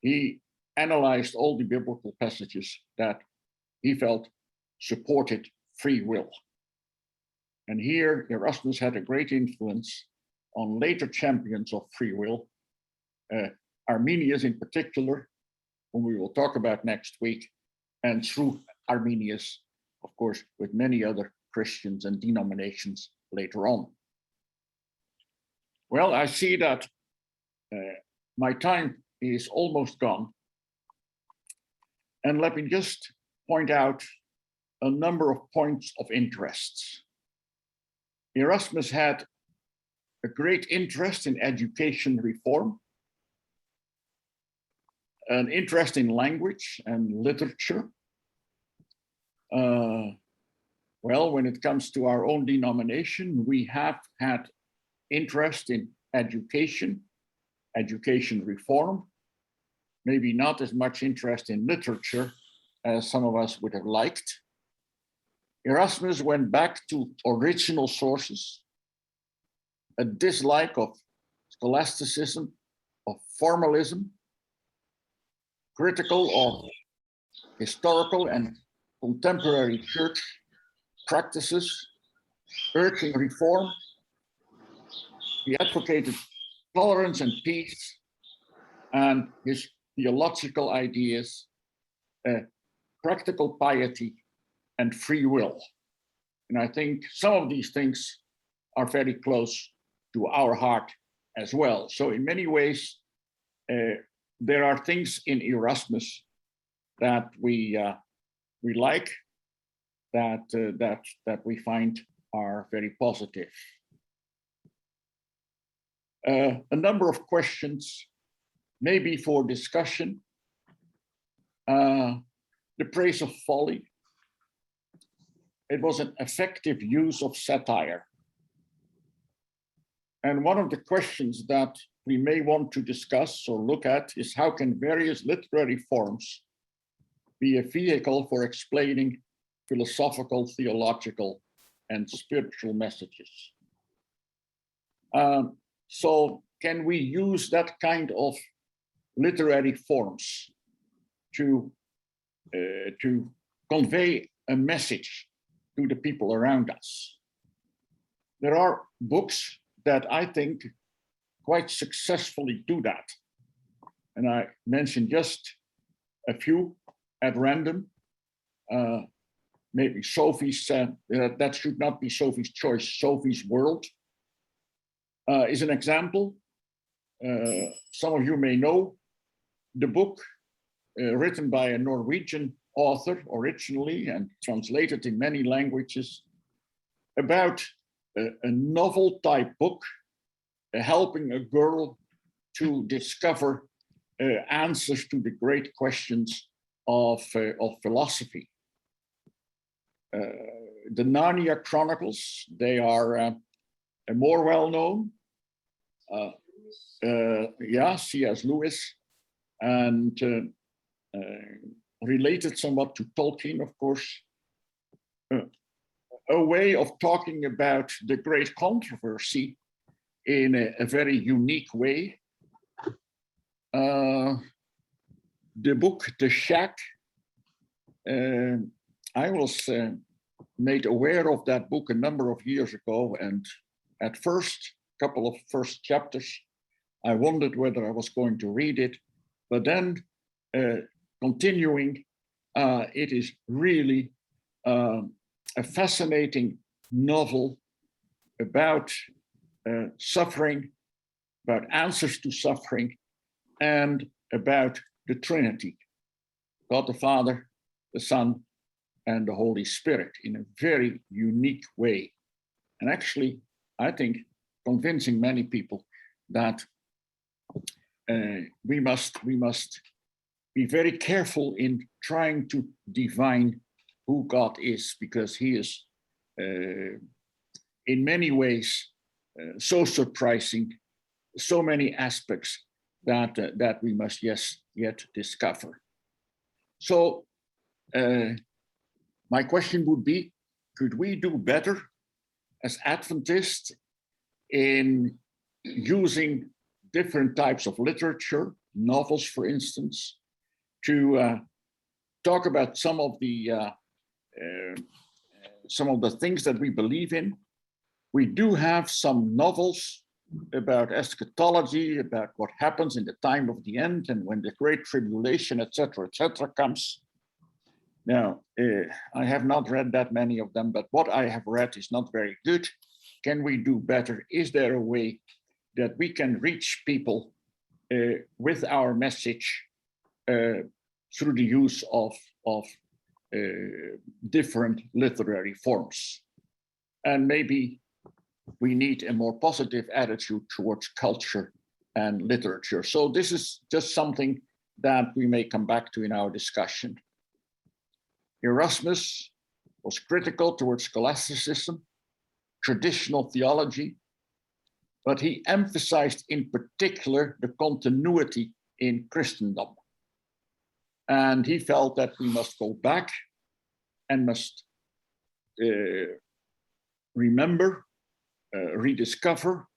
he analyzed all the biblical passages that he felt supported free will. And here Erasmus had a great influence on later champions of free will, Arminius in particular, whom we will talk about next week, and through Arminius, of course, with many other Christians and denominations later on. Well, I see that my time is almost gone. And let me just point out a number of points of interest. Erasmus had a great interest in education reform, an interest in language and literature. Well, when it comes to our own denomination, we have had interest in education reform. maybe not as much interest in literature as some of us would have liked. Erasmus went back to original sources, a dislike of scholasticism, of formalism, critical of historical and contemporary church practices, urging reform. He advocated tolerance and peace, and his theological ideas, practical piety and free will. And I think some of these things are very close to our heart as well. So in many ways, there are things in Erasmus that we like, that we find are very positive. A number of questions, maybe for discussion. The Praise of Folly. It was an effective use of satire. And one of the questions that we may want to discuss or look at is how can various literary forms be a vehicle for explaining philosophical, theological, and spiritual messages? So can we use that kind of literary forms to convey a message to the people around us? There are books that I think quite successfully do that. And I mentioned just a few at random. Maybe Sophie's, that should not be Sophie's choice, Sophie's World is an example. Some of you may know the book written by a Norwegian author originally and translated in many languages about a novel type book helping a girl to discover answers to the great questions of philosophy. The Narnia Chronicles, they are more well-known. C.S. Lewis, and related somewhat to Tolkien, of course. A way of talking about the great controversy in a very unique way. The book, The Shack, I was made aware of that book a number of years ago, and at first, couple of first chapters, I wondered whether I was going to read it, but then continuing, it is really a fascinating novel about suffering, about answers to suffering, and about the Trinity, God the Father, the Son, and the Holy Spirit in a very unique way. And actually, I think convincing many people that we must be very careful in trying to divine who God is, because he is in many ways so surprising, so many aspects that we must yet discover. So my question would be, could we do better as Adventists in using different types of literature, novels, for instance, to talk about some of the things that we believe in? We do have some novels about eschatology, about what happens in the time of the end and when the Great Tribulation, etc., comes. Now, I have not read that many of them, but what I have read is not very good. Can we do better? Is there a way that we can reach people with our message through the use of different literary forms? And maybe we need a more positive attitude towards culture and literature. So this is just something that we may come back to in our discussion. Erasmus was critical towards scholasticism, traditional theology, but he emphasized in particular the continuity in Christendom. And he felt that we must go back and must remember, rediscover,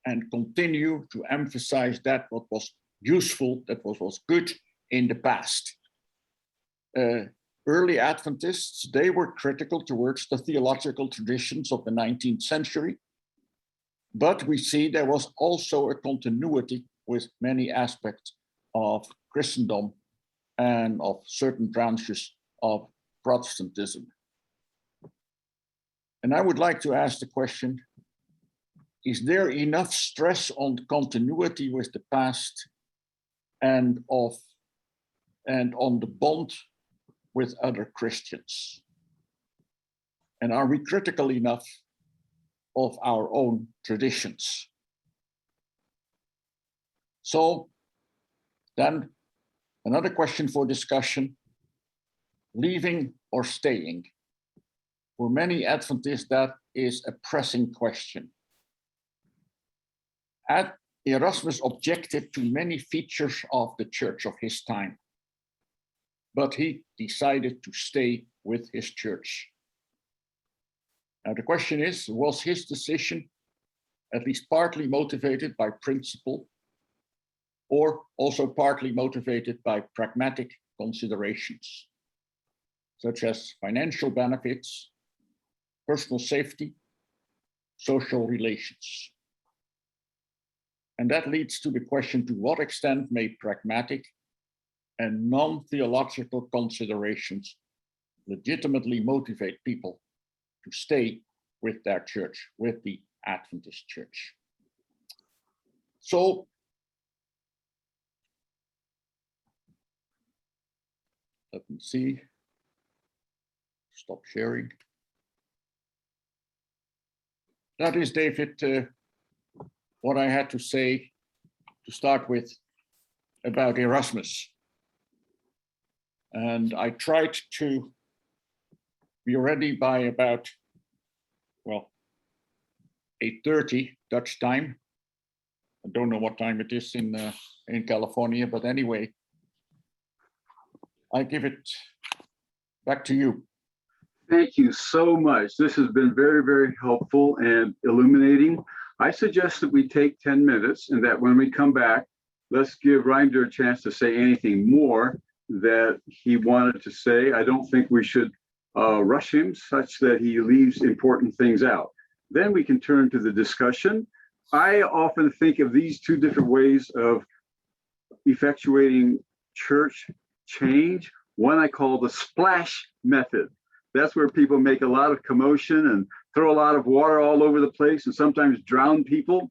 and continue to emphasize that what was useful, that what was good in the past. Early Adventists, they were critical towards the theological traditions of the 19th century, but we see there was also a continuity with many aspects of Christendom and of certain branches of Protestantism. And I would like to ask the question, is there enough stress on continuity with the past and on the bond with other Christians? And are we critical enough of our own traditions? So then another question for discussion, leaving or staying? For many Adventists, that is a pressing question. Erasmus objected to many features of the church of his time, but he decided to stay with his church. Now the question is, was his decision at least partly motivated by principle, or also partly motivated by pragmatic considerations, such as financial benefits, personal safety, social relations? And that leads to the question, to what extent may pragmatic and non-theological considerations legitimately motivate people to stay with their church, with the Adventist church? So, let me see, stop sharing. That is, David, what I had to say to start with about Erasmus. And I tried to be ready by about, well, 8:30 Dutch time. I don't know what time it is in California, but anyway, I give it back to you. Thank you so much. This has been very, very helpful and illuminating. I suggest that we take 10 minutes and that when we come back, let's give Reinder a chance to say anything more that he wanted to say. I don't think we should rush him such that he leaves important things out. Then we can turn to the discussion. I often think of these two different ways of effectuating church change. One I call the splash method. That's where people make a lot of commotion and throw a lot of water all over the place and sometimes drown people.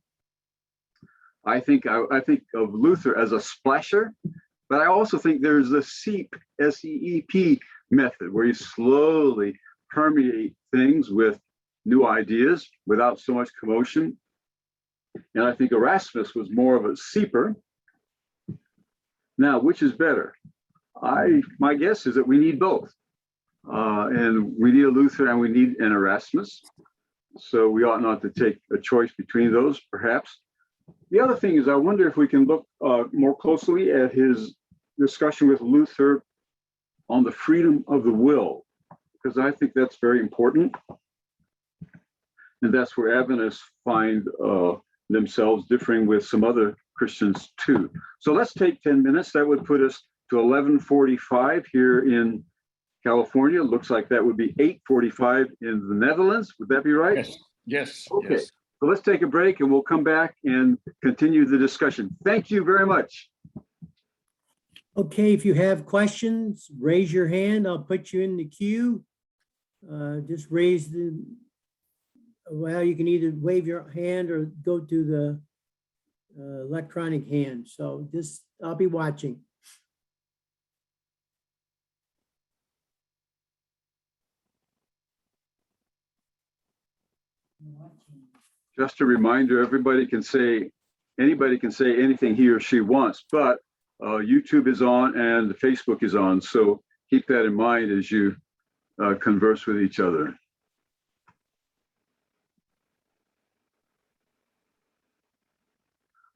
I think of Luther as a splasher, but I also think there's the SEEP, S-E-E-P method, where you slowly permeate things with new ideas without so much commotion. And I think Erasmus was more of a seeper. Now, which is better? My guess is that we need both. And we need a Luther and we need an Erasmus. So we ought not to take a choice between those, perhaps. The other thing is, I wonder if we can look more closely at his discussion with Luther on the freedom of the will, because I think that's very important. And that's where Adventists find themselves differing with some other Christians too. So let's take 10 minutes. That would put us to 11:45 here in California. Looks like that would be 8:45 in the Netherlands. Would that be right? Yes, yes. Okay. Yes. So let's take a break and we'll come back and continue the discussion. Thank you very much. Okay, if you have questions, raise your hand. I'll put you in the queue. Just raise well, you can either wave your hand or go to the electronic hand. So just, I'll be watching. Just a reminder, anybody can say anything he or she wants, but YouTube is on and Facebook is on. So keep that in mind as you converse with each other.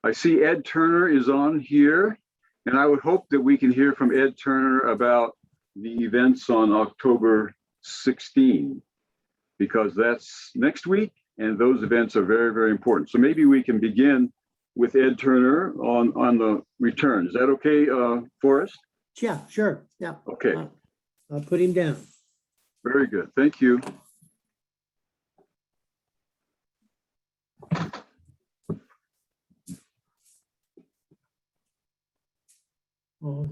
I see Ed Turner is on here. And I would hope that we can hear from Ed Turner about the events on October 16, because that's next week, and those events are very, very important. So maybe we can begin with Ed Turner on the return. Is that okay, Forrest? Yeah, sure. Yeah. Okay, I'll put him down. very good. Thank you. Oh,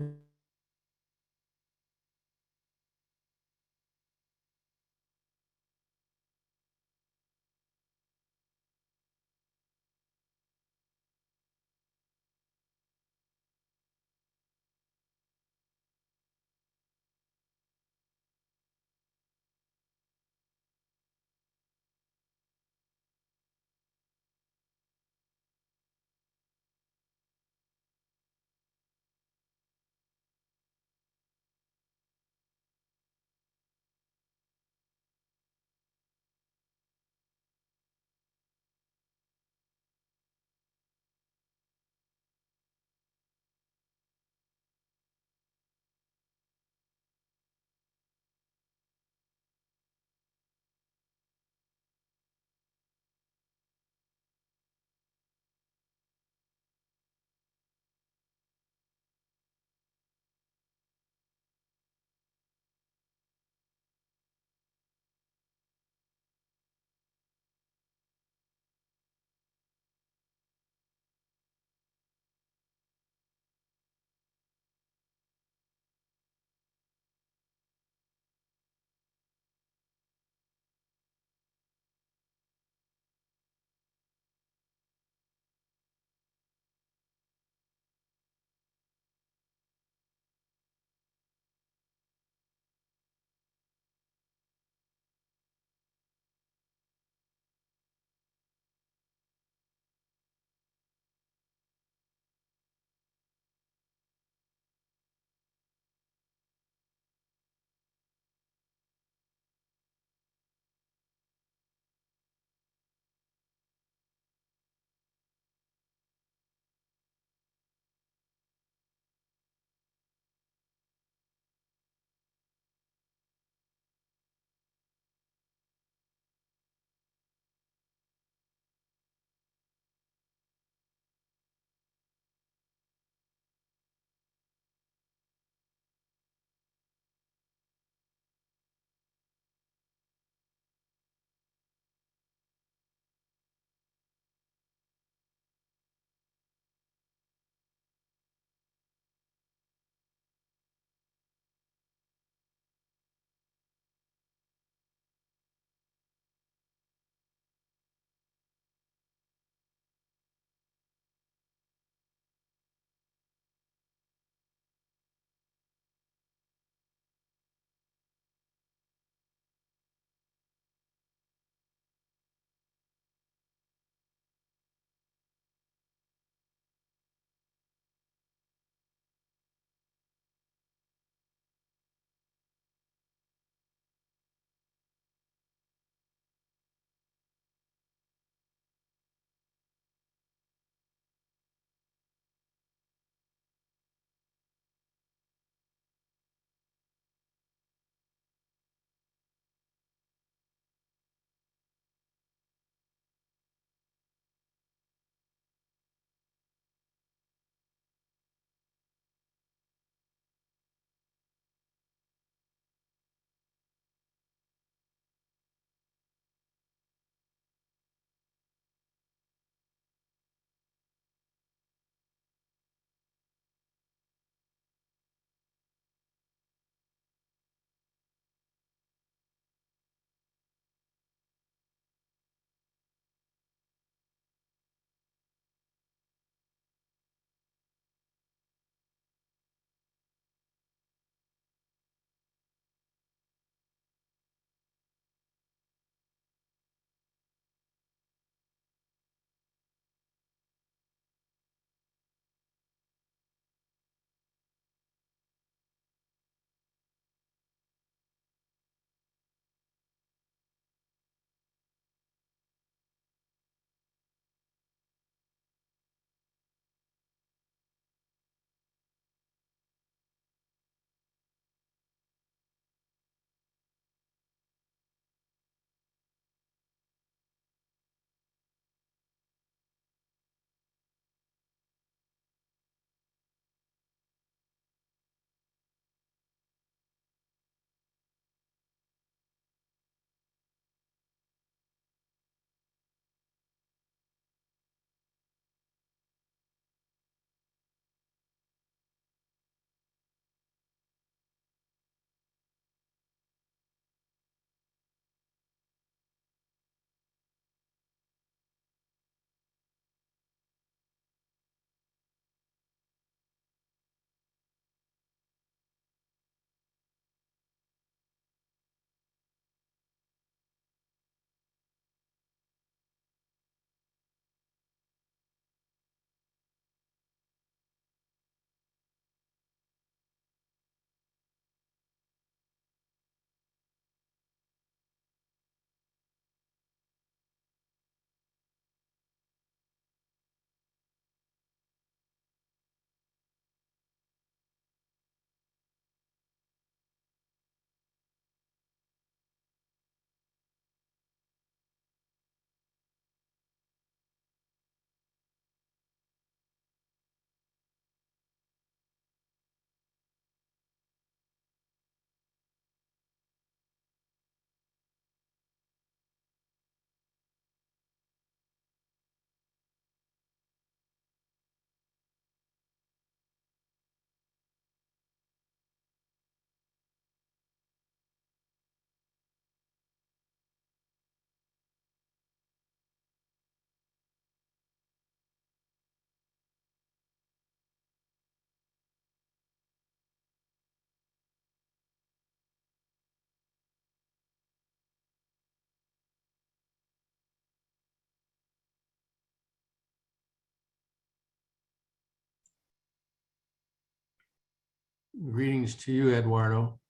Greetings to you, Eduardo.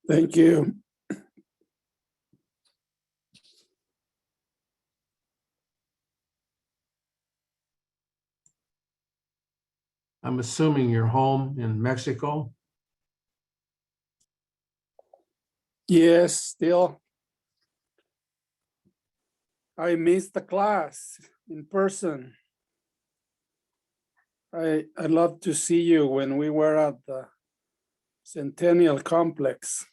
Thank you. I'm assuming you're home in Mexico. Yes, still. I missed the class in person. I'd love to see you when we were at the Centennial Complex.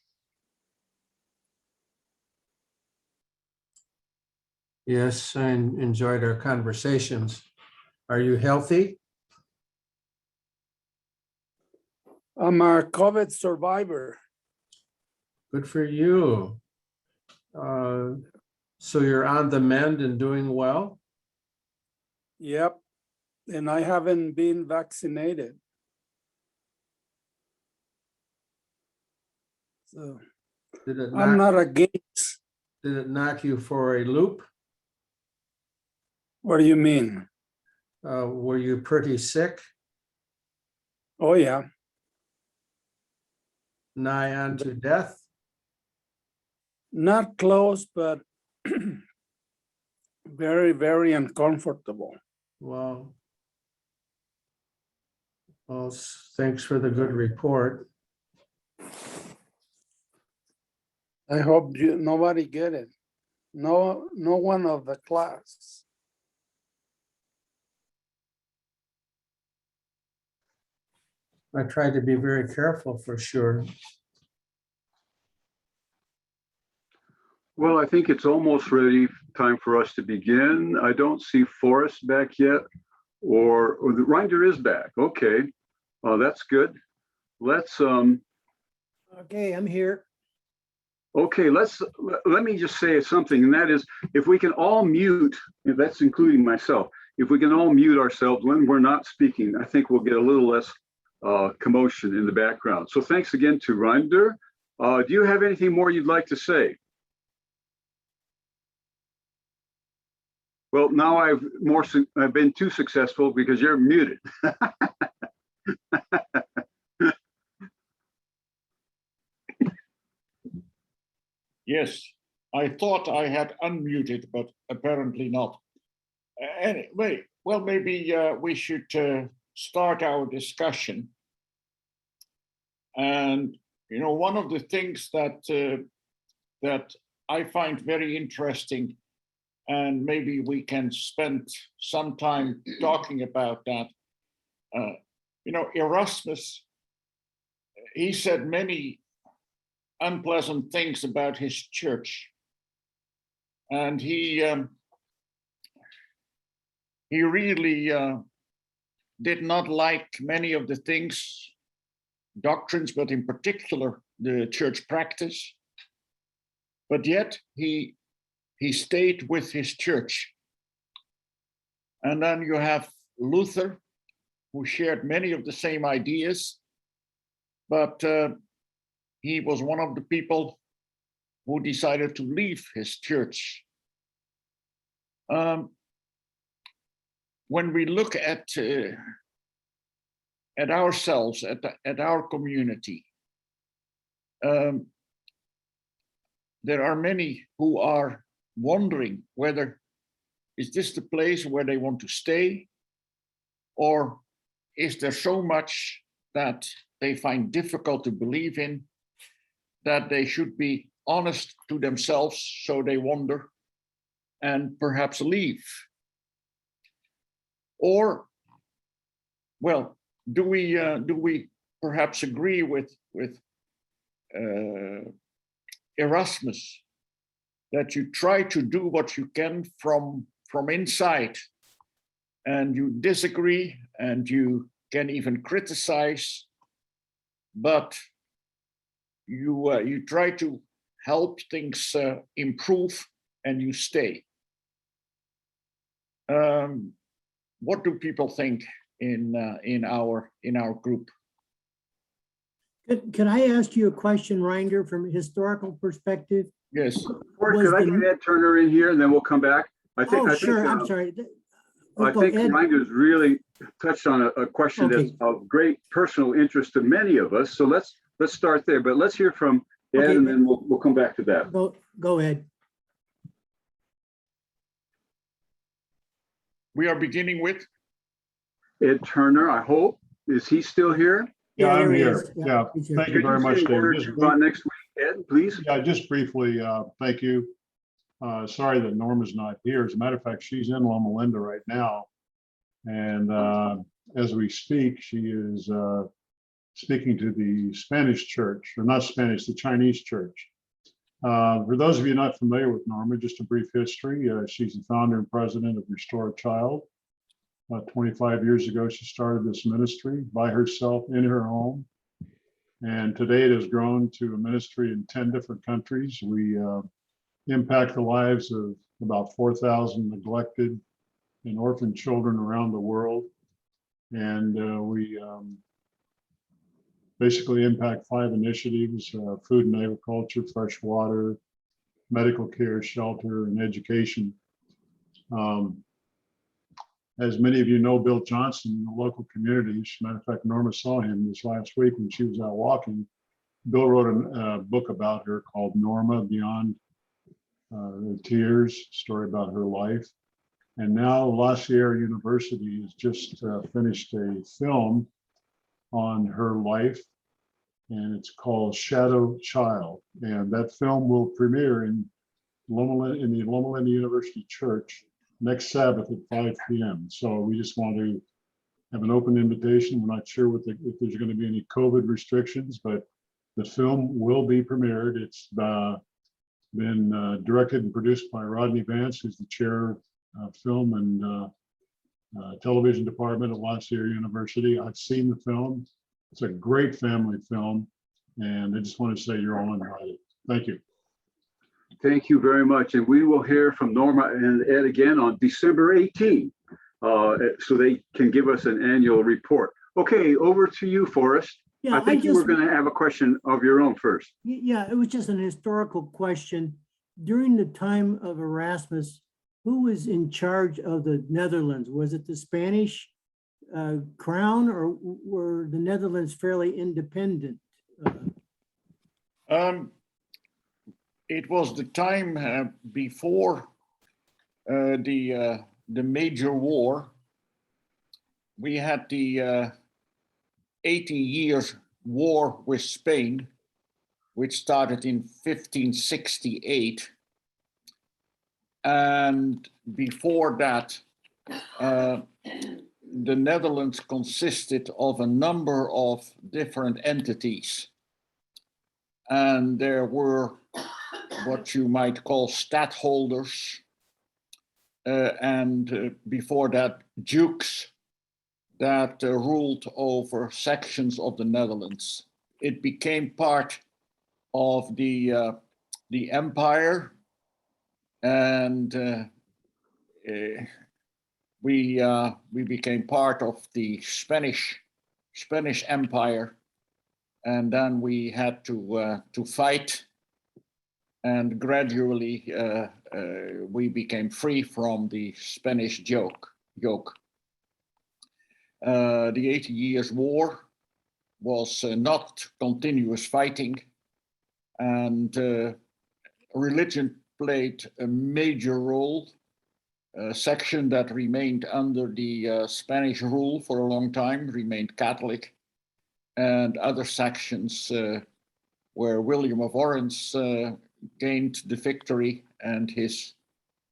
Yes, I enjoyed our conversations. Are you healthy? I'm a COVID survivor. Good for you. So you're on the mend and doing well? Yep. And I haven't been vaccinated. So Did it I'm knock, not against. did it knock you for a loop? What do you mean? Were you pretty sick? Oh, yeah. Nigh on to death? Not close, but very, very uncomfortable. Well, thanks for the good report. I hope nobody get it. No one of the class. I tried to be very careful for sure. Well, I think it's almost ready, time for us to begin. I don't see Forrest back yet, or the Reinder is back. Okay, that's good. Let's Okay, I'm here. okay, let me just say something, and that is, if we can all mute, and that's including myself, if we can all mute ourselves when we're not speaking, I think we'll get a little less commotion in the background. So thanks again to Reinder. Do you have anything more you'd like to say? Well, now I've been too successful because you're muted. Yes, I thought I had unmuted, but apparently not. Anyway, well, maybe we should start our discussion. And one of the things that I find very interesting, and maybe we can spend some time talking about that. Erasmus, he said many unpleasant things about his church, and he really did not like many of the things, doctrines, but in particular the church practice. But yet he stayed with his church. And then you have Luther, who shared many of the same ideas, but he was one of the people who decided to leave his church. When we look at ourselves, at our community, there are many who are wondering whether is this the place where they want to stay, or is there so much that they find difficult to believe in that they should be honest to themselves, so they wonder and perhaps leave? Or, well, do we perhaps agree with Erasmus that you try to do what you can from inside, and you disagree and you can even criticize, but you try to help things improve, and you stay. What do people think in our group? Could I ask you a question, Reinder, from a historical perspective? Yes. Could I get Ed Turner in here, and then we'll come back? Oh, sure, I'm sorry. I Go think ahead. Reinder's really touched on a question that's Okay. of great personal interest to many of us. So let's start there, but let's hear from Ed, Okay. and then we'll come back to that. Go ahead. We are beginning with, Ed Turner, I hope. Is he still here? Yeah, I'm there he here. is. Yeah, he's here. thank you very much, Say a David. word or Just two about next week, Ed, please. Yeah, just briefly, thank you. Sorry that Norma's not here. As a matter of fact, she's in Loma Linda right now. And as we speak, she is speaking to the Spanish church, or not Spanish, the Chinese church. For those of you not familiar with Norma, just a brief history. She's the founder and president of Restore a Child. 25 years ago, she started this ministry by herself in her home. And today it has grown to a ministry in 10 different countries. We impact the lives of about 4,000 neglected and orphaned children around the world. And we basically impact 5 initiatives: food and agriculture, fresh water, medical care, shelter, and education. As many of you know, Bill Johnson in the local communities, as a matter of fact, Norma saw him this last week when she was out walking. Bill wrote a book about her called Norma Beyond the Tears, story about her life. And now La Sierra University has just finished a film on her life, and it's called Shadow Child. And that film will premiere in the Loma Linda University Church next Sabbath at 5 p.m. So we just want to have an open invitation. We're not sure if there's going to be any COVID restrictions, but the film will be premiered. It's been directed and produced by Rodney Vance, who's the chair of film and television department at La Sierra University. I've seen the film. It's a great family film, and I just want to say you're all invited. Thank you. Thank you very much. And we will hear from Norma and Ed again on December 18th, so they can give us an annual report. Okay, over to you, Forrest. Yeah, I think you were going to have a question of your own first. Yeah, it was just an historical question. During the time of Erasmus, who was in charge of the Netherlands? Was it the Spanish crown, or were the Netherlands fairly independent? it was the time before the major war. We had the 80 years war with Spain, which started in 1568. And before that, the Netherlands consisted of a number of different entities. And there were what you might call stadholders, and before that, dukes that ruled over sections of the Netherlands. It became part of the empire, and we became part of the Spanish Empire, and then we had to fight, and gradually we became free from the Spanish yoke. The 80 Years' War was not continuous fighting, and religion played a major role. A section that remained under the Spanish rule for a long time remained Catholic, and other sections where William of Orange gained the victory, and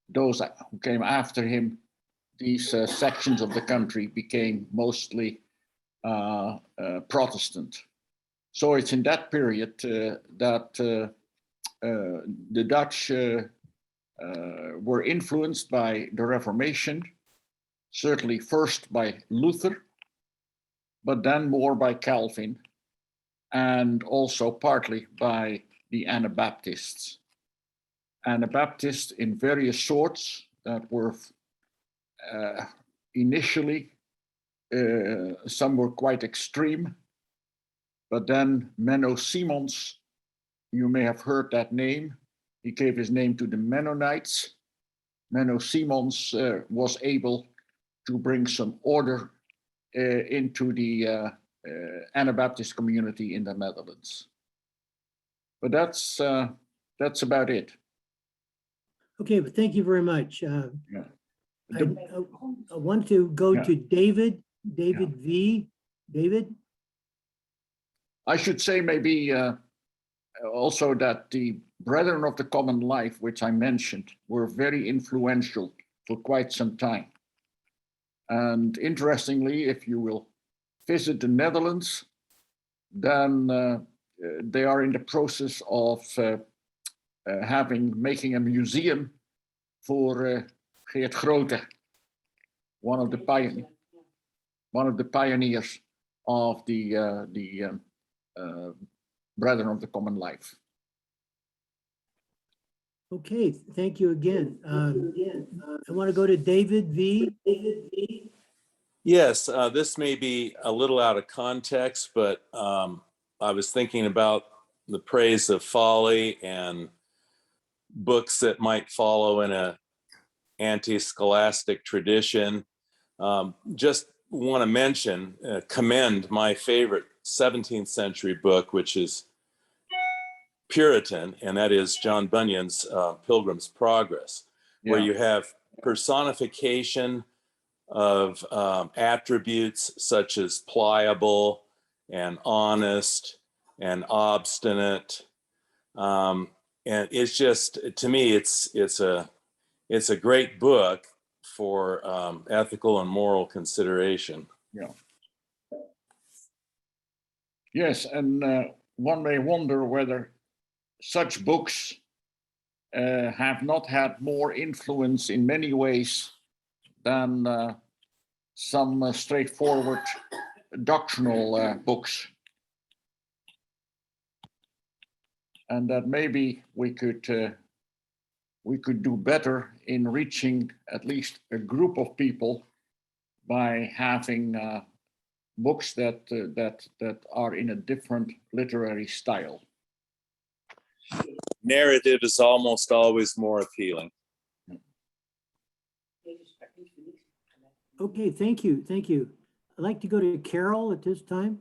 those who came after him, these sections of the country became mostly Protestant. So it's in that period that the Dutch were influenced by the Reformation, certainly first by Luther, but then more by Calvin, and also partly by the Anabaptists. Anabaptists in various sorts that were initially, some were quite extreme, but then Menno Simons, you may have heard that name. He gave his name to the Mennonites, Menno Simons was able to bring some order into the Anabaptist community in the Netherlands. But that's about it. Okay, but thank you very much. Yeah. I want to go Yeah. to David V. David? I should say maybe also that the Brethren of the Common Life, which I mentioned, were very influential for quite some time. And interestingly, if you will visit the Netherlands, then they are in the process of making a museum for Geert Grote, one of the pioneers of the Brethren of the Common Life. Okay, thank you again. I want to go to David V. Yes, this may be a little out of context, but I was thinking about the Praise of Folly and books that might follow in a anti-scholastic tradition. Just want to commend my favorite 17th century book, which is Puritan, and that is John Bunyan's Pilgrim's Progress, where you have personification of attributes such as pliable and honest and obstinate. And it's just, to me, it's a great book for ethical and moral consideration. Yeah. Yes, and one may wonder whether such books have not had more influence in many ways than some straightforward doctrinal books. And that maybe we could do better in reaching at least a group of people by having books that are in a different literary style. Narrative is almost always more appealing. Okay, thank you. Thank you. I'd like to go to Carol at this time.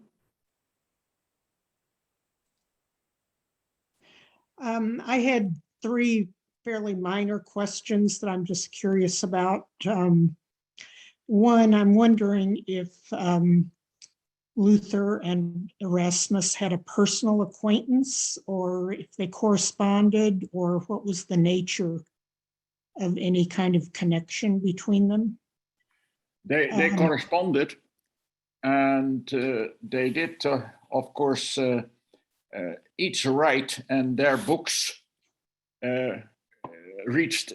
I had 3 fairly minor questions that I'm just curious about. One, I'm wondering if Luther and Erasmus had a personal acquaintance, or if they corresponded, or what was the nature of any kind of connection between them. They corresponded, and they did, of course, each write, and their books reached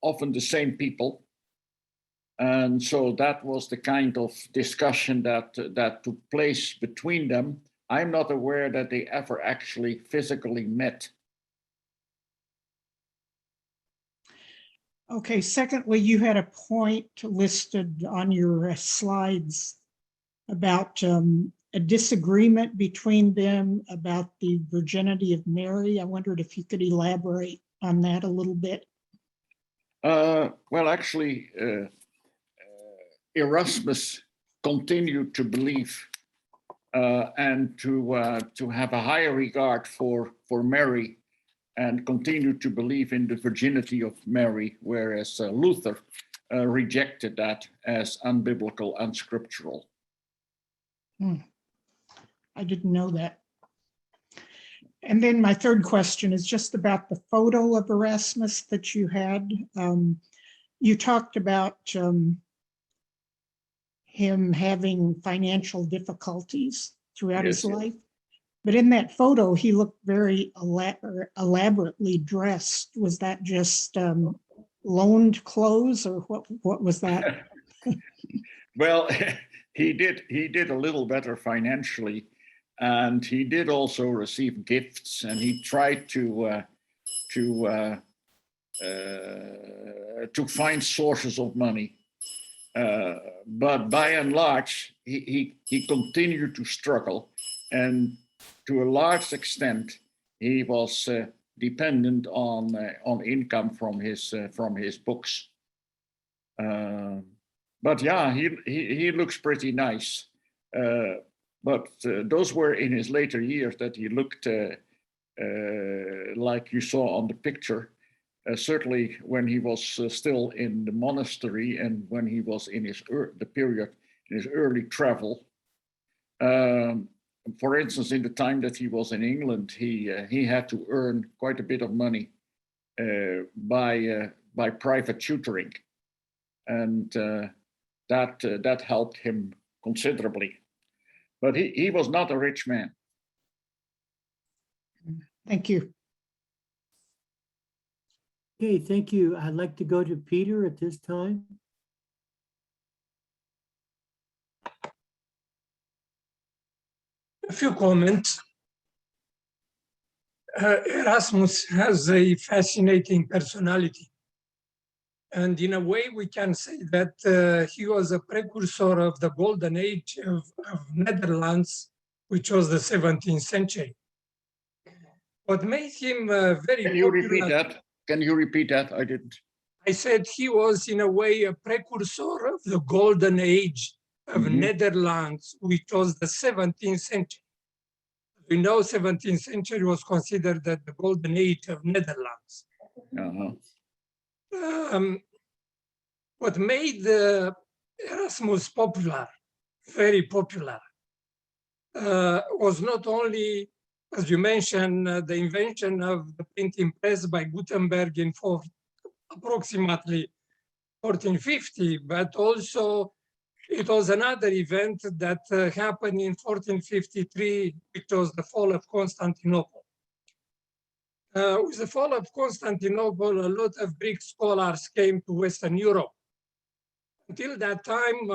often the same people. And so that was the kind of discussion that took place between them. I'm not aware that they ever actually physically met. Okay, secondly, you had a point listed on your slides about a disagreement between them about the virginity of Mary. I wondered if you could elaborate on that a little bit. Well, actually, Erasmus continued to believe and to have a higher regard for Mary, and continued to believe in the virginity of Mary, whereas Luther rejected that as unbiblical, unscriptural. I didn't know that. And then my third question is just about the photo of Erasmus that you had. You talked about him having financial difficulties throughout his life. But in that photo, he looked very elaborately dressed. Was that just loaned clothes, or what was that? Well, he did a little better financially, and he did also receive gifts, and he tried to find sources of money. But by and large, he continued to struggle, and to a large extent, he was dependent on income from his books. But yeah, he looks pretty nice. But those were in his later years that he looked like you saw on the picture. Certainly when he was still in the monastery and when he was in the period in his early travel. For instance, in the time that he was in England, he had to earn quite a bit of money by private tutoring, and that helped him considerably. But he was not a rich man. Thank you. Okay, thank you. I'd like to go to Peter at this time. A few comments. Erasmus has a fascinating personality. And in a way, we can say that he was a precursor of the golden age of Netherlands, which was the 17th century. What made him very Can you popular, repeat that? Can you repeat that? I didn't. I said he was in a way a precursor of the golden age of Netherlands, which was the 17th century. We know 17th century was considered the golden age of Netherlands. What made Erasmus popular, very popular, was not only, as you mentioned, the invention of the printing press by Gutenberg in approximately 1450, but also it was another event that happened in 1453, which was the fall of Constantinople. With the fall of Constantinople, a lot of Greek scholars came to Western Europe. Until that time,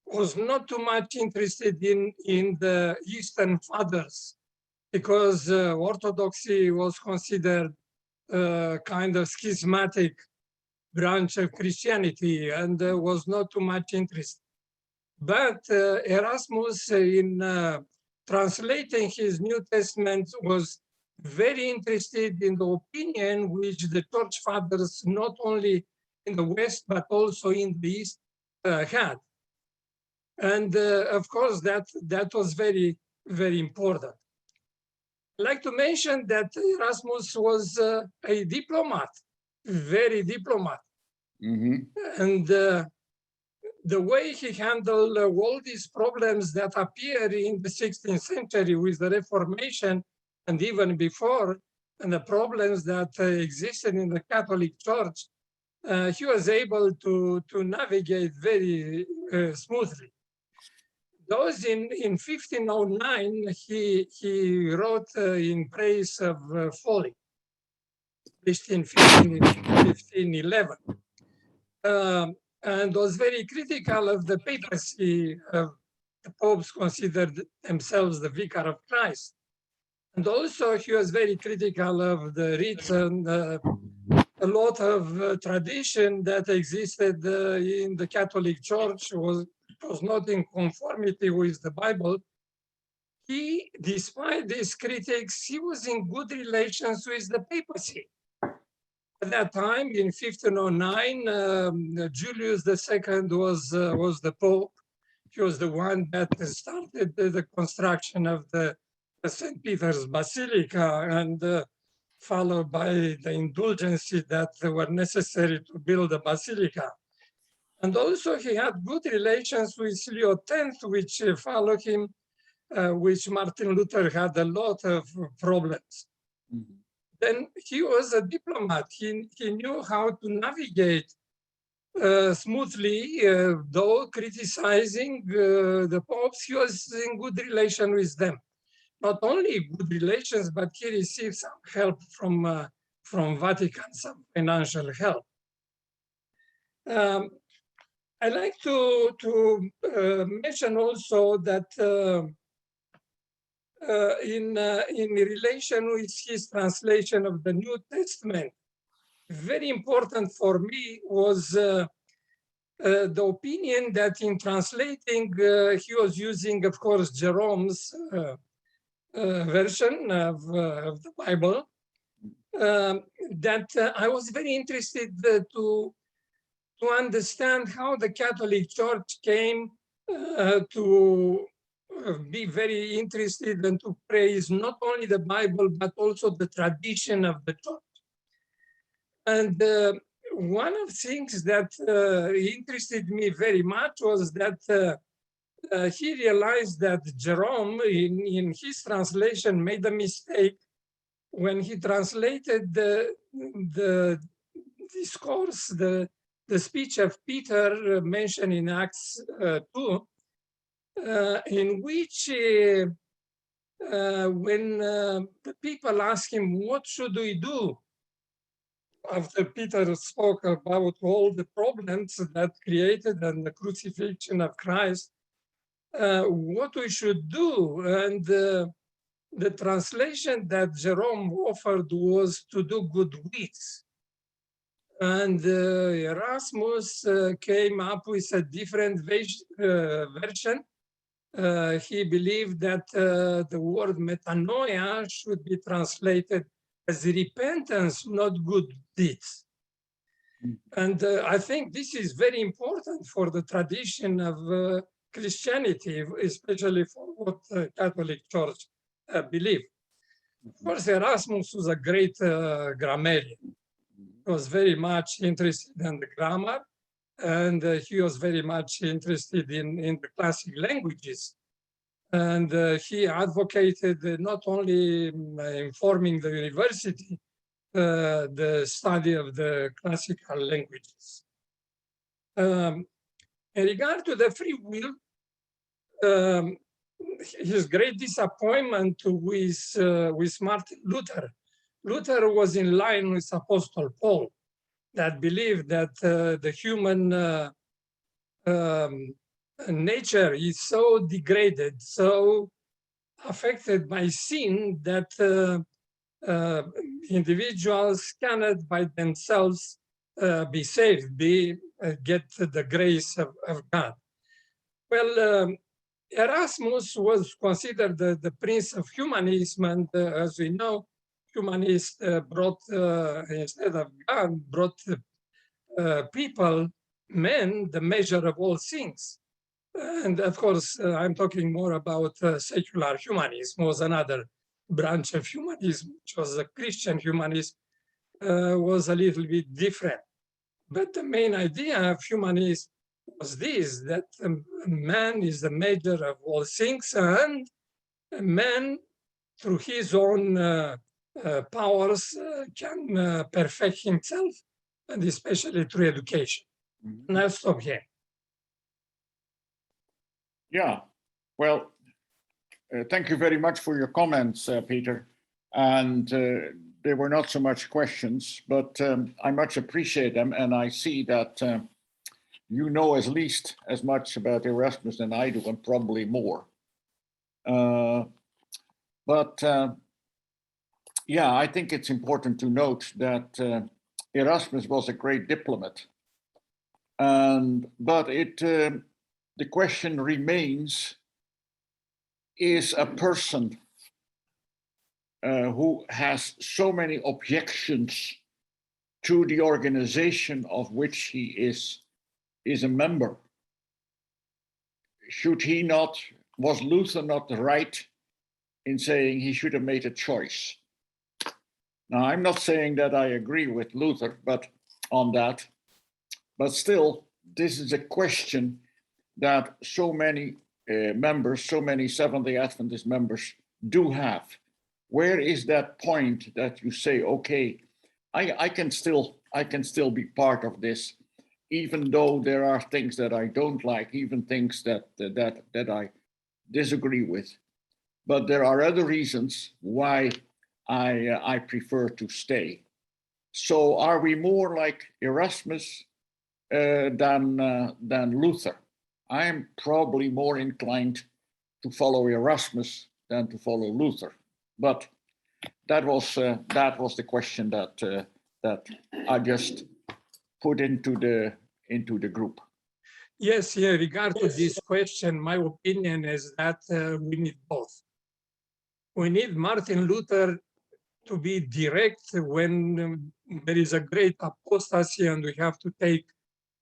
was not too much interested in the Eastern Fathers, because Orthodoxy was considered kind of schismatic branch of Christianity and was not too much interested. But Erasmus, in translating his New Testament, was very interested in the opinion which the Church Fathers, not only in the West, but also in the East, had. And of course, that was very, very important. I'd like to mention that Erasmus was a diplomat, very diplomat. And the way he handled all these problems that appear in the 16th century with the Reformation and even before, and the problems that existed in the Catholic Church, he was able to navigate very smoothly. Those in 1509, he wrote in Praise of Folly, in 1511, and was very critical of the papacy. The popes considered themselves the vicar of Christ. And also he was very critical of the rites and a lot of tradition that existed in the Catholic Church was not in conformity with the Bible. He, despite these critics, he was in good relations with the papacy. At that time, in 1509, Julius II was the Pope. He was the one that started the construction of the St. Peter's Basilica, and followed by the indulgences that were necessary to build the Basilica. And also he had good relations with Leo X, which followed him, which Martin Luther had a lot of problems. Then he was a diplomat. He knew how to navigate smoothly, though criticizing the popes. He was in good relation with them. Not only good relations, but he received some help from Vatican, some financial help. I like to mention also that in relation with his translation of the New Testament, very important for me was the opinion that in translating, he was using, of course, Jerome's version of the Bible, that I was very interested to understand how the Catholic Church came to be very interested and to praise not only the Bible, but also the tradition of the church. And one of the things that interested me very much was that he realized that Jerome, in his translation, made a mistake when he translated the discourse, the speech of Peter mentioned in Acts 2, in which when the people ask him, what should we do? After Peter spoke about all the problems that created and the crucifixion of Christ, what we should do. And the translation that Jerome offered was to do good deeds. And Erasmus came up with a different version. He believed that the word metanoia should be translated as repentance, not good deeds. And I think this is very important for the tradition of Christianity, especially for what the Catholic Church believe. Of course, Erasmus was a great grammarian. He was very much interested in the grammar, and he was very much interested in the classic languages. And he advocated not only informing the university, the study of the classical languages. In regard to the free will, his great disappointment with Martin Luther. Luther was in line with Apostle Paul, that believed that the human nature is so degraded, so affected by sin that individuals cannot by themselves be saved, get the grace of God. Well, Erasmus was considered the Prince of Humanism, and as we know, humanists brought, instead of God, brought people, men, the measure of all things. And of course, I'm talking more about secular humanism, was another branch of humanism, which was a Christian humanism, was a little bit different. But the main idea of humanism was this, that man is the measure of all things, and man, through his own powers, can perfect himself, and especially through education. And I'll stop here. Yeah, well, thank you very much for your comments, Peter. And they were not so much questions, but I much appreciate them. And I see that you know at least as much about Erasmus than I do, and probably more. Yeah, I think it's important to note that Erasmus was a great diplomat. But the question remains, is a person who has so many objections to the organization of which he is a member, should he not, was Luther not right in saying he should have made a choice? Now, I'm not saying that I agree with Luther, but on that, but still, this is a question that so many members, so many Seventh-day Adventist members do have. Where is that point that you say, okay, I can still be part of this, even though there are things that I don't like, even things that I disagree with. But there are other reasons why I prefer to stay. So are we more like Erasmus than Luther? I am probably more inclined to follow Erasmus than to follow Luther. But that was the question that I just put into the group. Yes, in regard to this question, my opinion is that we need both. We need Martin Luther to be direct when there is a great apostasy and we have to take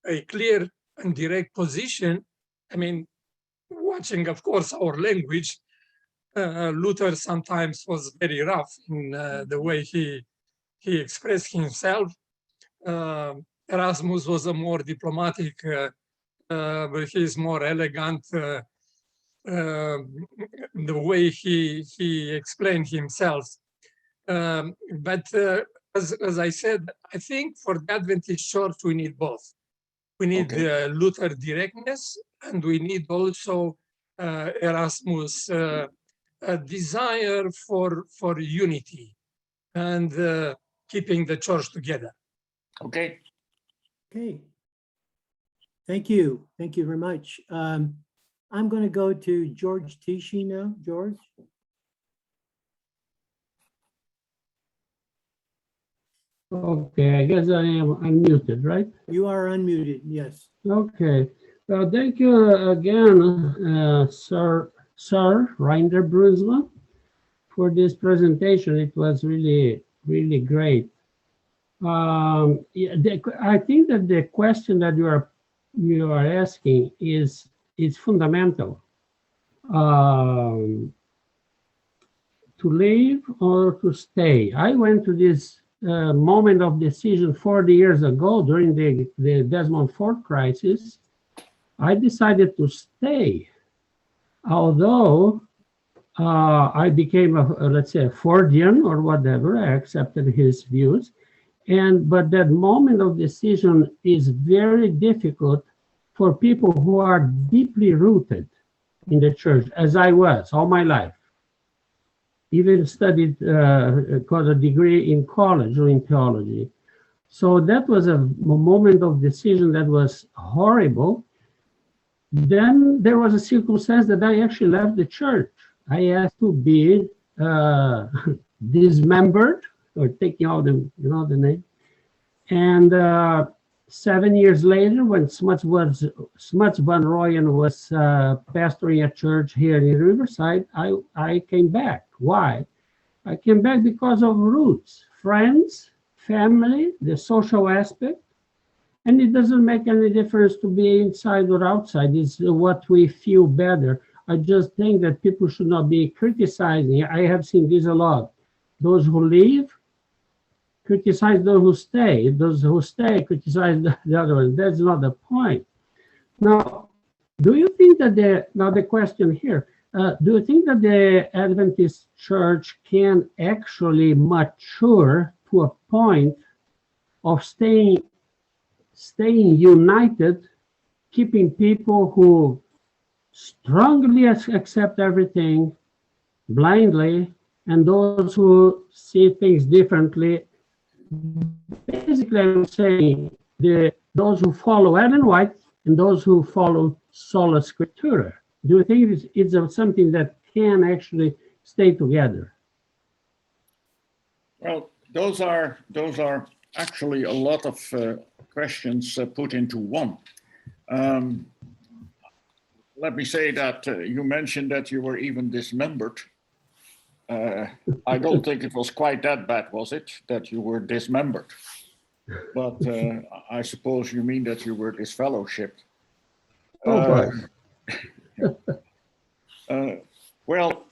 a clear and direct position. I mean, watching, of course, our language, Luther sometimes was very rough in the way he expressed himself. Erasmus was a more diplomatic, but he's more elegant. The way he explained himself. But as I said, I think for the Adventist Church, we need both. We need Luther directness, and we need also Erasmus a desire for unity and keeping the church together. Okay. Okay. Thank you. Thank you very much. I'm going to go to George Tichy now. George? Okay, I guess I am unmuted, right? You are unmuted, yes. Okay. Well, thank you again, Sir Reinder Bruinsma, for this presentation. It was really, really great. Yeah, I think that the question that you are asking is fundamental. To leave or to stay. I went to this moment of decision 40 years ago during the Desmond Ford crisis. I decided to stay, although I became let's say a Fordian or whatever. I accepted his views, but that moment of decision is very difficult for people who are deeply rooted in the church, as I was all my life. Even studied, got a degree in college or in theology. So that was a moment of decision that was horrible. Then there was a circumstance that I actually left the church. I asked to be dismembered, or taking out the name. And 7 years later, when Smuts Van Rooyen was pastoring a church here in Riverside, I came back. Why? I came back because of roots, friends, family, the social aspect. And it doesn't make any difference to be inside or outside. It's what we feel better. I just think that people should not be criticizing. I have seen this a lot. Those who leave criticize those who stay. Those who stay criticize the other ones. That's not the point. Now, do you think that the question here, do you think that the Adventist Church can actually mature to a point of staying united, keeping people who strongly accept everything blindly, and those who see things differently? Basically, I'm saying those who follow Ellen White and those who follow sola scriptura. Do you think it's something that can actually stay together? Well, those are actually a lot of questions put into one. Let me say that you mentioned that you were even dismembered. I don't think it was quite that bad, was it, that you were dismembered? But I suppose you mean that you were disfellowshipped. Oh, well,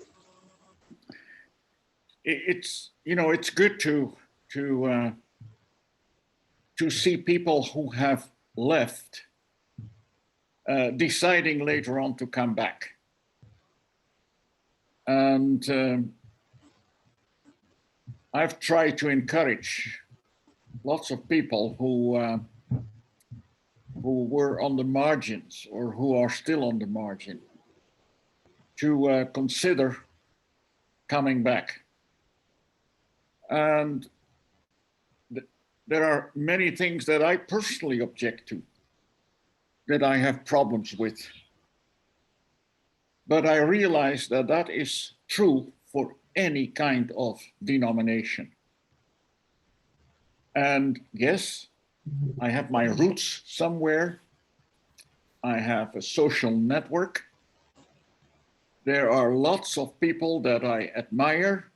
it's good to see people who have left deciding later on to come back. And I've tried to encourage lots of people who were on the margins or who are still on the margin to consider coming back. And there are many things that I personally object to, that I have problems with. But I realize that that is true for any kind of denomination. And yes, I have my roots somewhere. I have a social network. there are lots of people that I admire,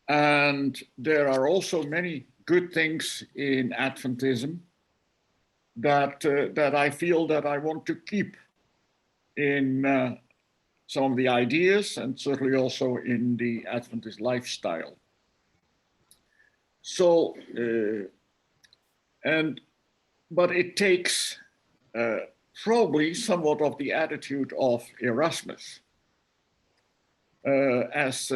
and there are also many good things in Adventism that I feel that I want to keep in some of the ideas, and certainly also in the Adventist lifestyle. So, but it takes probably somewhat of the attitude of Erasmus. As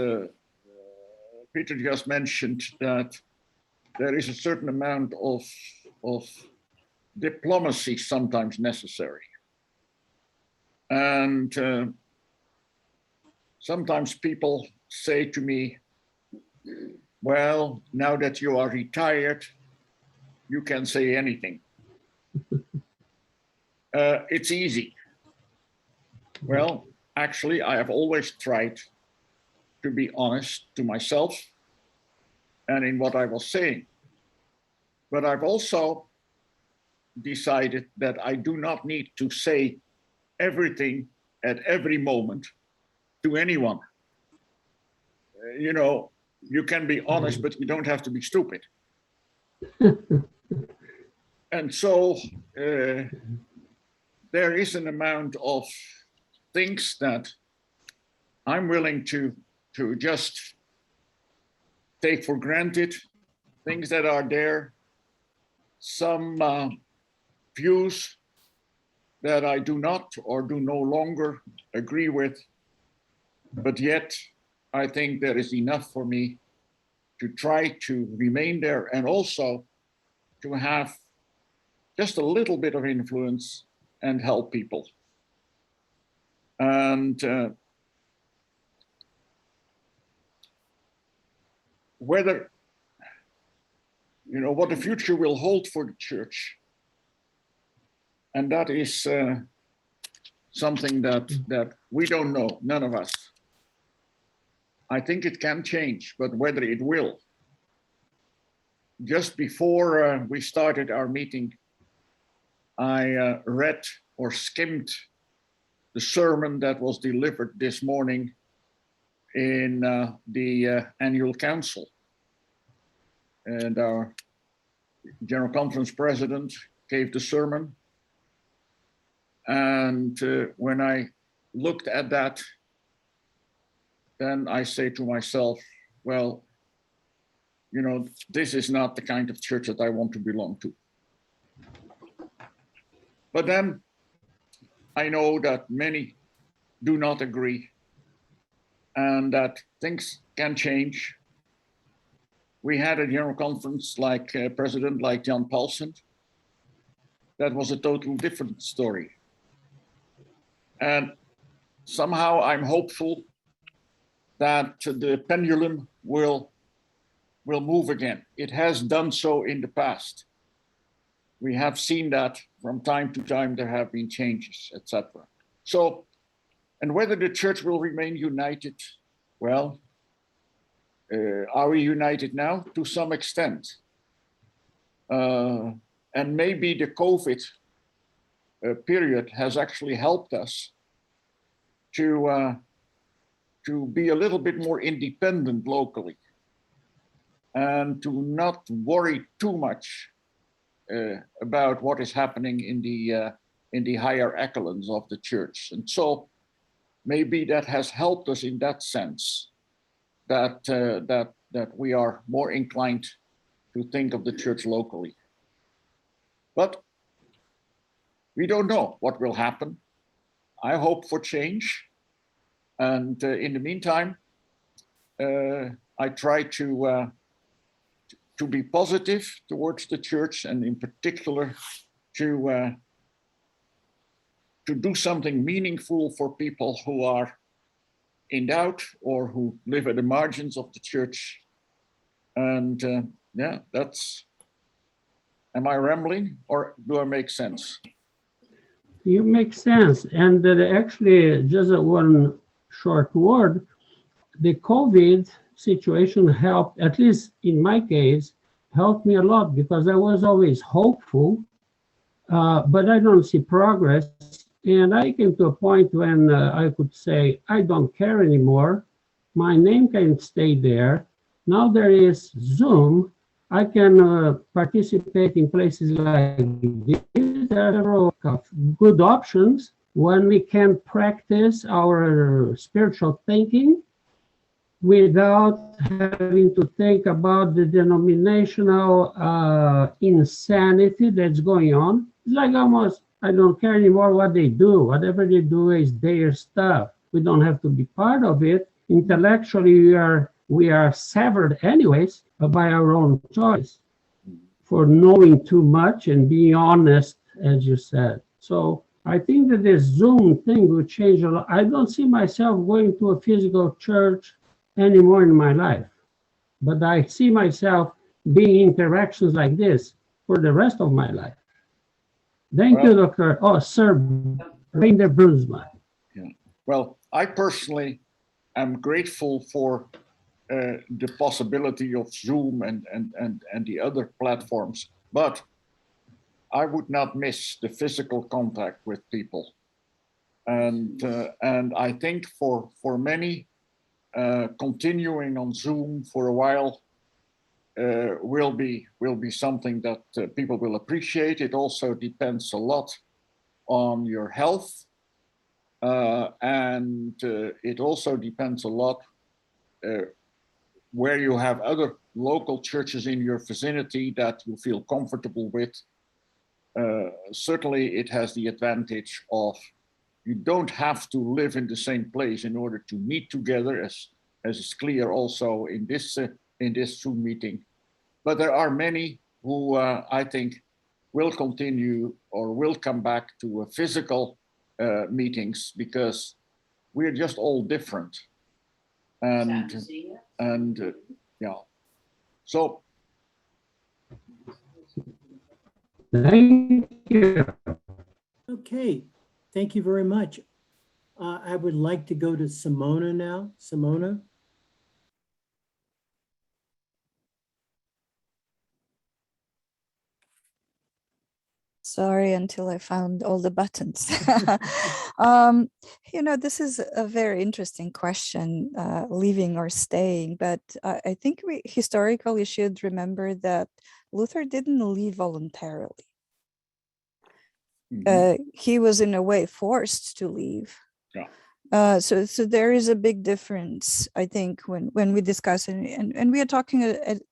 Peter just mentioned, that there is a certain amount of diplomacy sometimes necessary. And sometimes people say to me, well, now that you are retired, you can say anything. It's easy. Well, actually, I have always tried to be honest to myself and in what I was saying. But I've also decided that I do not need to say everything at every moment to anyone. You know, you can be honest, but you don't have to be stupid. And so there is an amount of things that I'm willing to just take for granted, things that are there, some views that I do not or do no longer agree with, but yet I think there is enough for me to try to remain there and also to have just a little bit of influence and help people. And whether, you know, what the future will hold for the church, and that is something that we don't know, none of us. I think it can change, but whether it will. Just before we started our meeting, I read or skimmed the sermon that was delivered this morning in the annual council. And our General Conference president gave the sermon. And when I looked at that, then I say to myself, well, you know, this is not the kind of church that I want to belong to. But then I know that many do not agree and that things can change. We had a general conference like president like Jan Paulsen. That was a total different story. And somehow I'm hopeful that the pendulum will move again. It has done so in the past. We have seen that from time to time there have been changes, etc. So, and whether the church will remain united, well, are we united now? To some extent. And maybe the COVID period has actually helped us to be a little bit more independent locally and to not worry too much about what is happening in the higher echelons of the church. And so maybe that has helped us in that sense, that we are more inclined to think of the church locally. But we don't know what will happen. I hope for change. And in the meantime, I try to be positive towards the church, and in particular to do something meaningful for people who are in doubt or who live at the margins of the church. And yeah, that's, am I rambling or do I make sense? You make sense. And actually, just one short word, the COVID situation helped, at least in my case, helped me a lot because I was always hopeful, but I don't see progress. And I came to a point when I could say, I don't care anymore. My name can stay there. Now there is Zoom. I can participate in places like this. There are good options when we can practice our spiritual thinking without having to think about the denominational insanity that's going on. It's like almost, I don't care anymore what they do. Whatever they do is their stuff. We don't have to be part of it. Intellectually, we are severed anyways by our own choice for knowing too much and being honest, as you said. So I think that this Zoom thing will change a lot. I don't see myself going to a physical church anymore in my life, but I see myself being interactions like this for the rest of my life. Thank you, Dr. Sir Reinder Bruinsma. Yeah. Well, I personally am grateful for the possibility of Zoom and the other platforms, but I would not miss the physical contact with people. And I think for many, continuing on Zoom for a while will be something that people will appreciate. It also depends a lot on your health, and it also depends a lot where you have other local churches in your vicinity that you feel comfortable with. Certainly, it has the advantage of you don't have to live in the same place in order to meet together, as is clear also in this Zoom meeting. But there are many who I think will continue or will come back to physical meetings because we're just all different. And yeah, so. Thank you. Okay, thank you very much. I would like to go to Simona now. Simona? Sorry, until I found all the buttons. This is a very interesting question, leaving or staying, but I think we historically should remember that Luther didn't leave voluntarily. He was in a way forced to leave. Yeah. So there is a big difference, I think, when we discuss it, and we are talking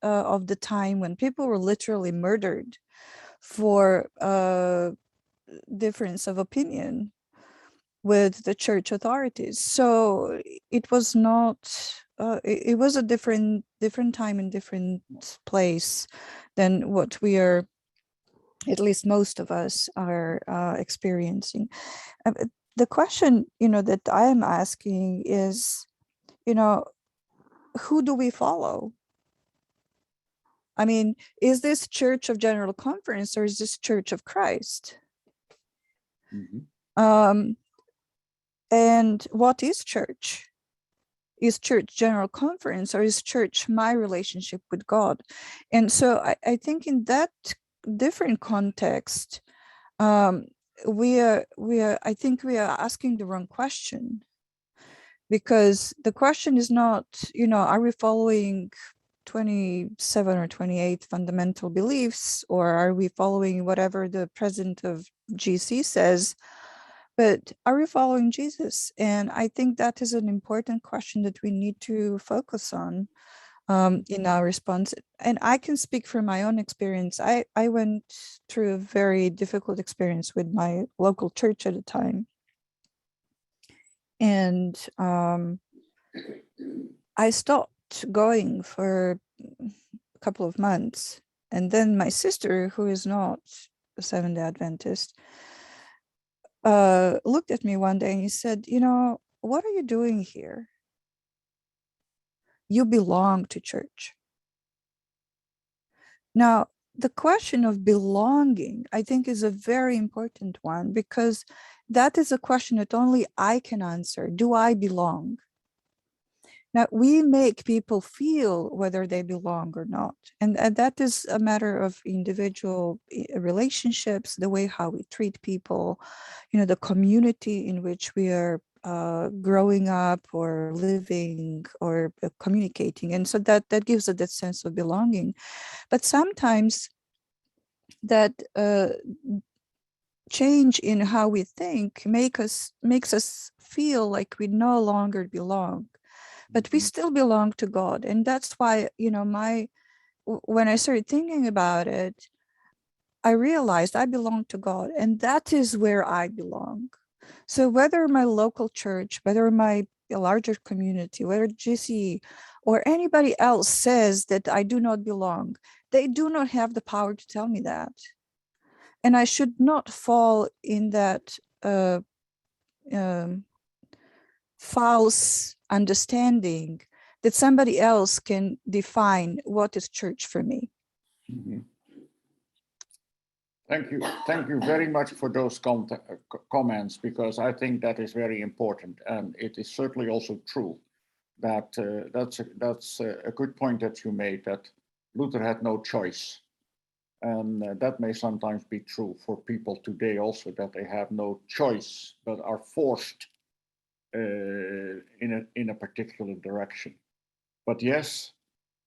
of the time when people were literally murdered for difference of opinion with the church authorities. So it was not, it was a different time and different place than what we are, at least most of us are experiencing. The question, that I am asking is, who do we follow? I mean, is this Church of General Conference or is this Church of Christ? And what is church? Is church General Conference or is church my relationship with God? And so I think in that different context, I think we are asking the wrong question, because the question is not, are we following 27 or 28 fundamental beliefs, or are we following whatever the president of GC says, but are we following Jesus? And I think that is an important question that we need to focus on in our response. And I can speak from my own experience. I went through a very difficult experience with my local church at the time. And I stopped going for a couple of months. And then my sister, who is not a Seventh-day Adventist, looked at me one day and he said, what are you doing here? You belong to church. Now, the question of belonging, I think, is a very important one, because that is a question that only I can answer. Do I belong? Now, we make people feel whether they belong or not. And that is a matter of individual relationships, the way how we treat people, the community in which we are growing up or living or communicating. And so that gives us that sense of belonging. But sometimes that change in how we think makes us feel like we no longer belong. But we still belong to God. And that's why, when I started thinking about it, I realized I belong to God, and that is where I belong. So whether my local church, whether my larger community, whether GC or anybody else says that I do not belong, they do not have the power to tell me that. And I should not fall in that false understanding that somebody else can define what is church for me. Mm-hmm. Thank you very much for those comments, because I think that is very important, and it is certainly also true that that's a good point that you made, that Luther had no choice, and that may sometimes be true for people today also, that they have no choice but are forced in a particular direction. But yes,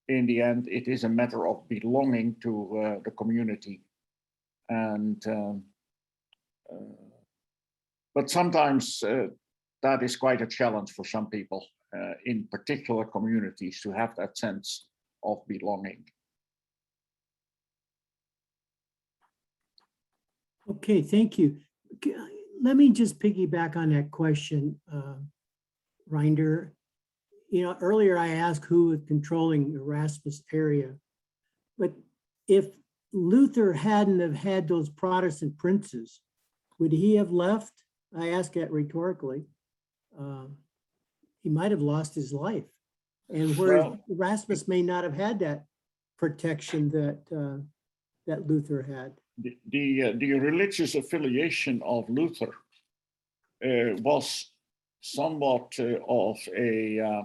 in the end, it is a matter of belonging to the community. And but sometimes that is quite a challenge for some people in particular communities to have that sense of belonging. Okay, thank you. Let me just piggyback on that question, Reinder. Earlier I asked who was controlling Erasmus area, but if Luther hadn't have had those Protestant princes, would he have left? I ask that rhetorically. He might have lost his life. And where Erasmus may not have had that protection that Luther had. The religious affiliation of Luther was somewhat of a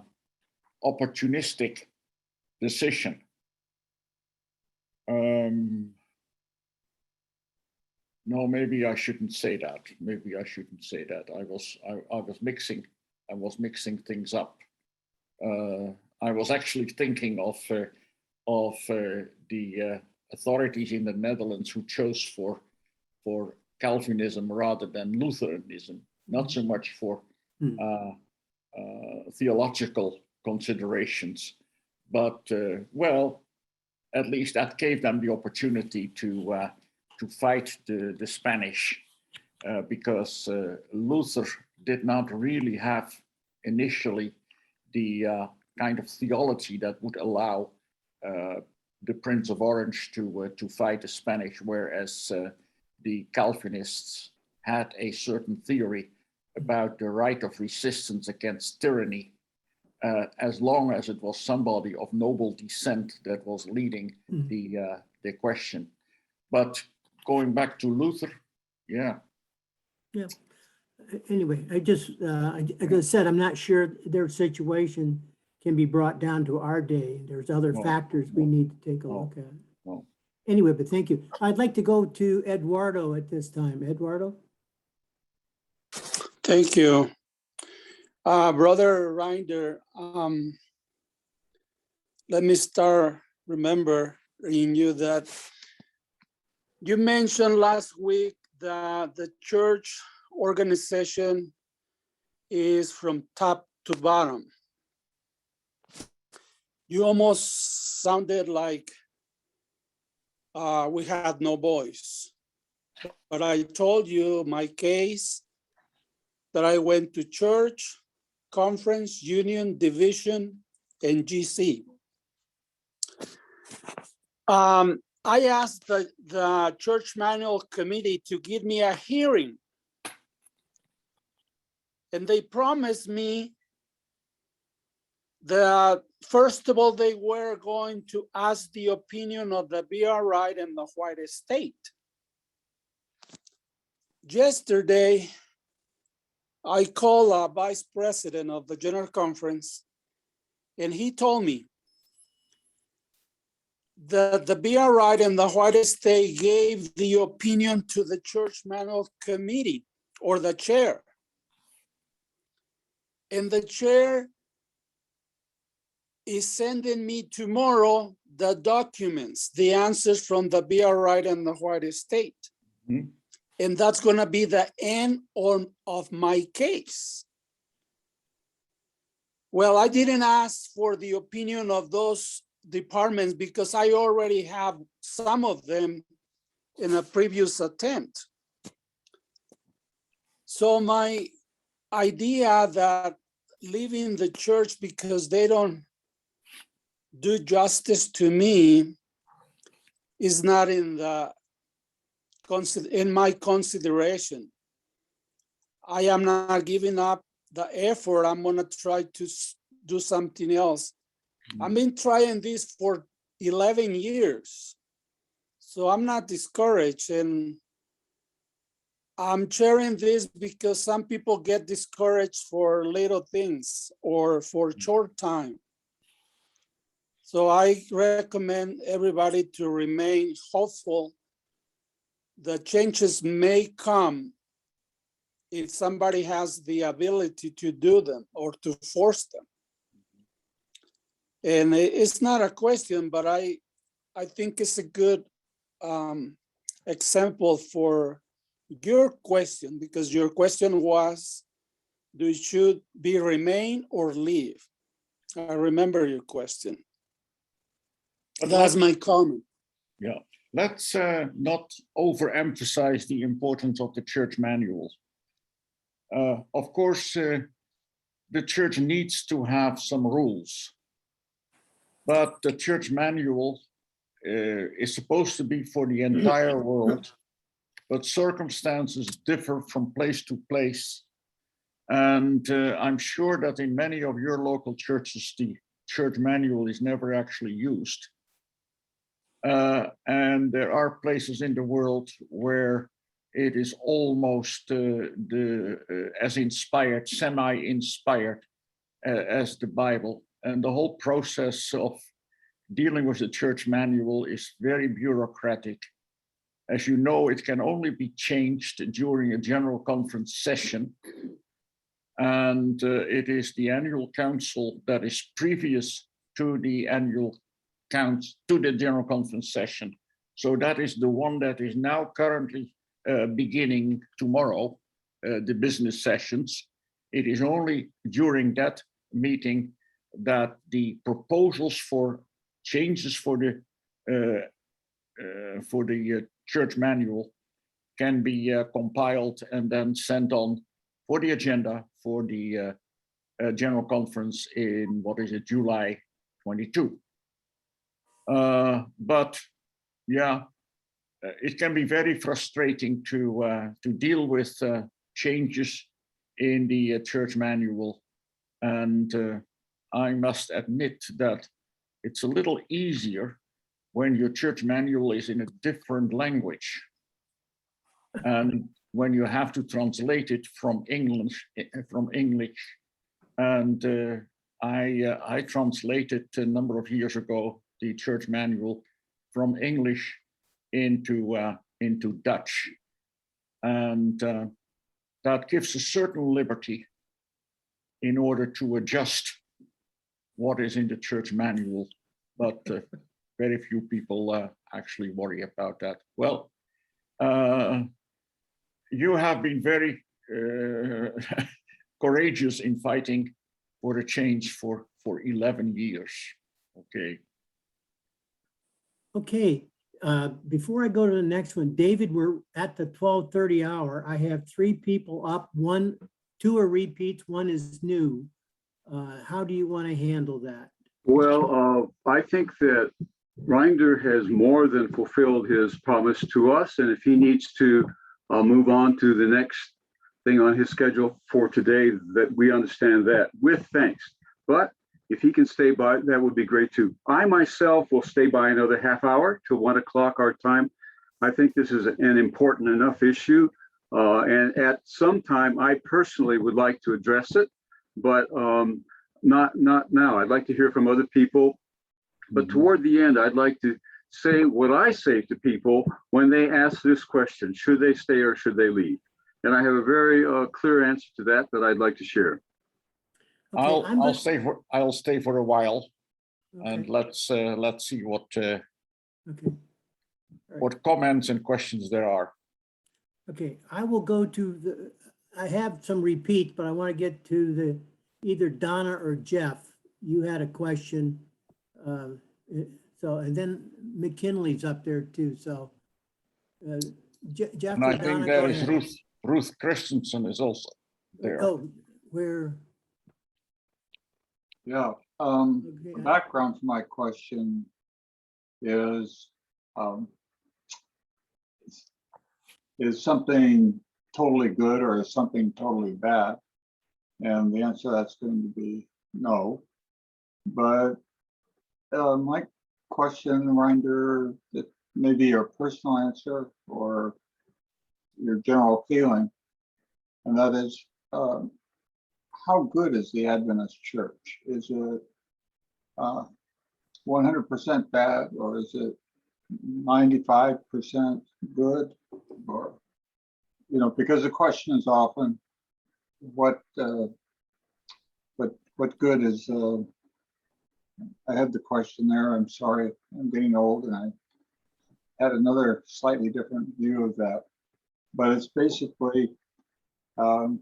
opportunistic decision. No, maybe I shouldn't say that. Maybe I shouldn't say that. I was mixing things up. I was actually thinking of the authorities in the Netherlands who chose for Calvinism rather than Lutheranism, not so much for theological considerations, but at least that gave them the opportunity to fight the Spanish, because Luther did not really have initially the kind of theology that would allow the Prince of Orange to fight the Spanish, whereas the Calvinists had a certain theory about the right of resistance against tyranny, as long as it was somebody of noble descent that was leading the question. But going back to Luther, yeah. Anyway, I just, like I said, I'm not sure their situation can be brought down to our day. There's other factors we need to take a look at. Anyway, but thank you. I'd like to go to Eduardo at this time. Eduardo? Thank you. Brother Reinder, let me start remembering you that you mentioned last week that the church organization is from top to bottom. You almost sounded like we had no voice. But I told you my case, that I went to church, conference, union, division, and GC. I asked the church manual committee to give me a hearing. And they promised me that, first of all, they were going to ask the opinion of the BRI and the White State. Yesterday, I called a vice president of the General Conference, And he told me that the BRI and the White State gave the opinion to the church manual committee or the chair. And the chair is sending me tomorrow the documents, the answers from the BRI and the White State. Mhm. And that's going to be the end of my case. Well, I didn't ask for the opinion of those departments because I already have some of them in a previous attempt. So my idea that leaving the church because they don't do justice to me is not in my consideration. I am not giving up the effort. I'm going to try to do something else. I've been trying this for 11 years. So I'm not discouraged, and I'm sharing this because some people get discouraged for little things or for short time. So I recommend everybody to remain hopeful. The changes may come if somebody has the ability to do them or to force them. And it's not a question, but I think it's a good example for your question, because your question was, should we remain or leave? I remember your question. That's my comment. Yeah, let's not overemphasize the importance of the church manual. Of course, the church needs to have some rules, but the church manual is supposed to be for the entire world, but circumstances differ from place to place. And I'm sure that in many of your local churches, the church manual is never actually used. And there are places in the world where it is almost as inspired, semi-inspired as the Bible. And the whole process of dealing with the church manual is very bureaucratic. As you know, it can only be changed during a general conference session. And it is the annual council that is previous to the to the general conference session. So that is the one that is now currently beginning tomorrow, the business sessions. It is only during that meeting that the proposals for changes for the church manual can be compiled and then sent on for the agenda for the general conference in, July 22. But yeah, it can be very frustrating to deal with changes in the church manual. And I must admit that it's a little easier when your church manual is in a different language. And when you have to translate it from English. And I translated a number of years ago the church manual from English into Dutch. And that gives a certain liberty in order to adjust what is in the church manual, but very few people actually worry about that. Well, you have been very courageous in fighting for a change for 11 years. Okay. Okay, before I go to the next one, David, we're at the 12:30 hour. I have 3 people up, 2 are repeats, 1 is new. How do you want to handle that? Well, I think that Reinder has more than fulfilled his promise to us. And if he needs to move on to the next thing on his schedule for today, that we understand that with thanks. But if he can stay by, that would be great too. I myself will stay by another half hour till 1 o'clock our time. I think this is an important enough issue. And at some time, I personally would like to address it. But not now. I'd like to hear from other people. But toward the end, I'd like to say what I say to people when they ask this question: should they stay or should they leave? And I have a very clear answer to that I'd like to share. Okay, I'll stay for a while, okay, and let's see what okay. what comments and questions there are. Okay, I will go to I have some repeats, but I want to get to either Donna or Jeff. You had a question. So, and then McKinley's up there too, so. Jeff And or I think Donna, there go is ahead. Ruth Christensen is also there. Oh, where? Yeah, Okay, the background to my question is something totally good or is something totally bad? And the answer to that's going to be no. But my question, Reinder, that maybe your personal answer or your general feeling, and that is, how good is the Adventist Church? Is it 100% bad, or is it 95% good? Or, because the question is often, what good is? I had the question there. I'm sorry, I'm getting old, and I had another slightly different view of that. But it's basically, from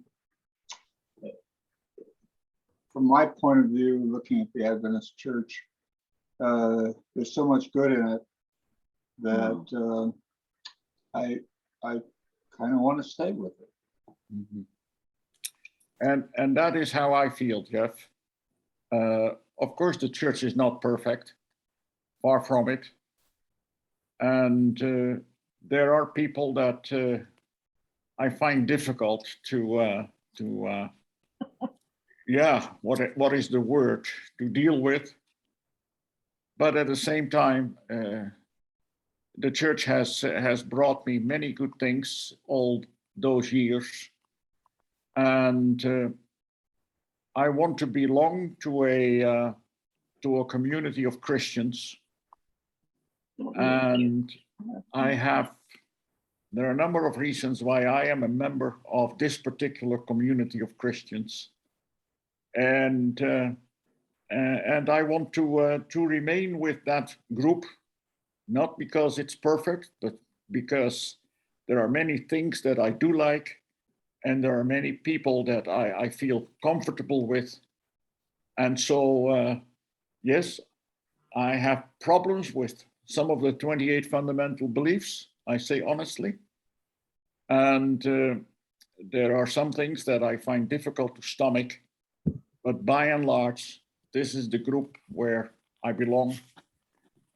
my point of view, looking at the Adventist Church, there's so much good in it that I kind of want to stay with it. Mm-hmm. And that is how I feel, Jeff. Of course, the church is not perfect, far from it. And there are people that I find difficult to yeah, what is the word, to deal with. But at the same time, the church has brought me many good things all those years. And I want to belong to a community of Christians. And there are a number of reasons why I am a member of this particular community of Christians. And I want to remain with that group, not because it's perfect, but because there are many things that I do like, and there are many people that I feel comfortable with. And so, yes, I have problems with some of the 28 fundamental beliefs, I say honestly. And there are some things that I find difficult to stomach. But by and large, this is the group where I belong.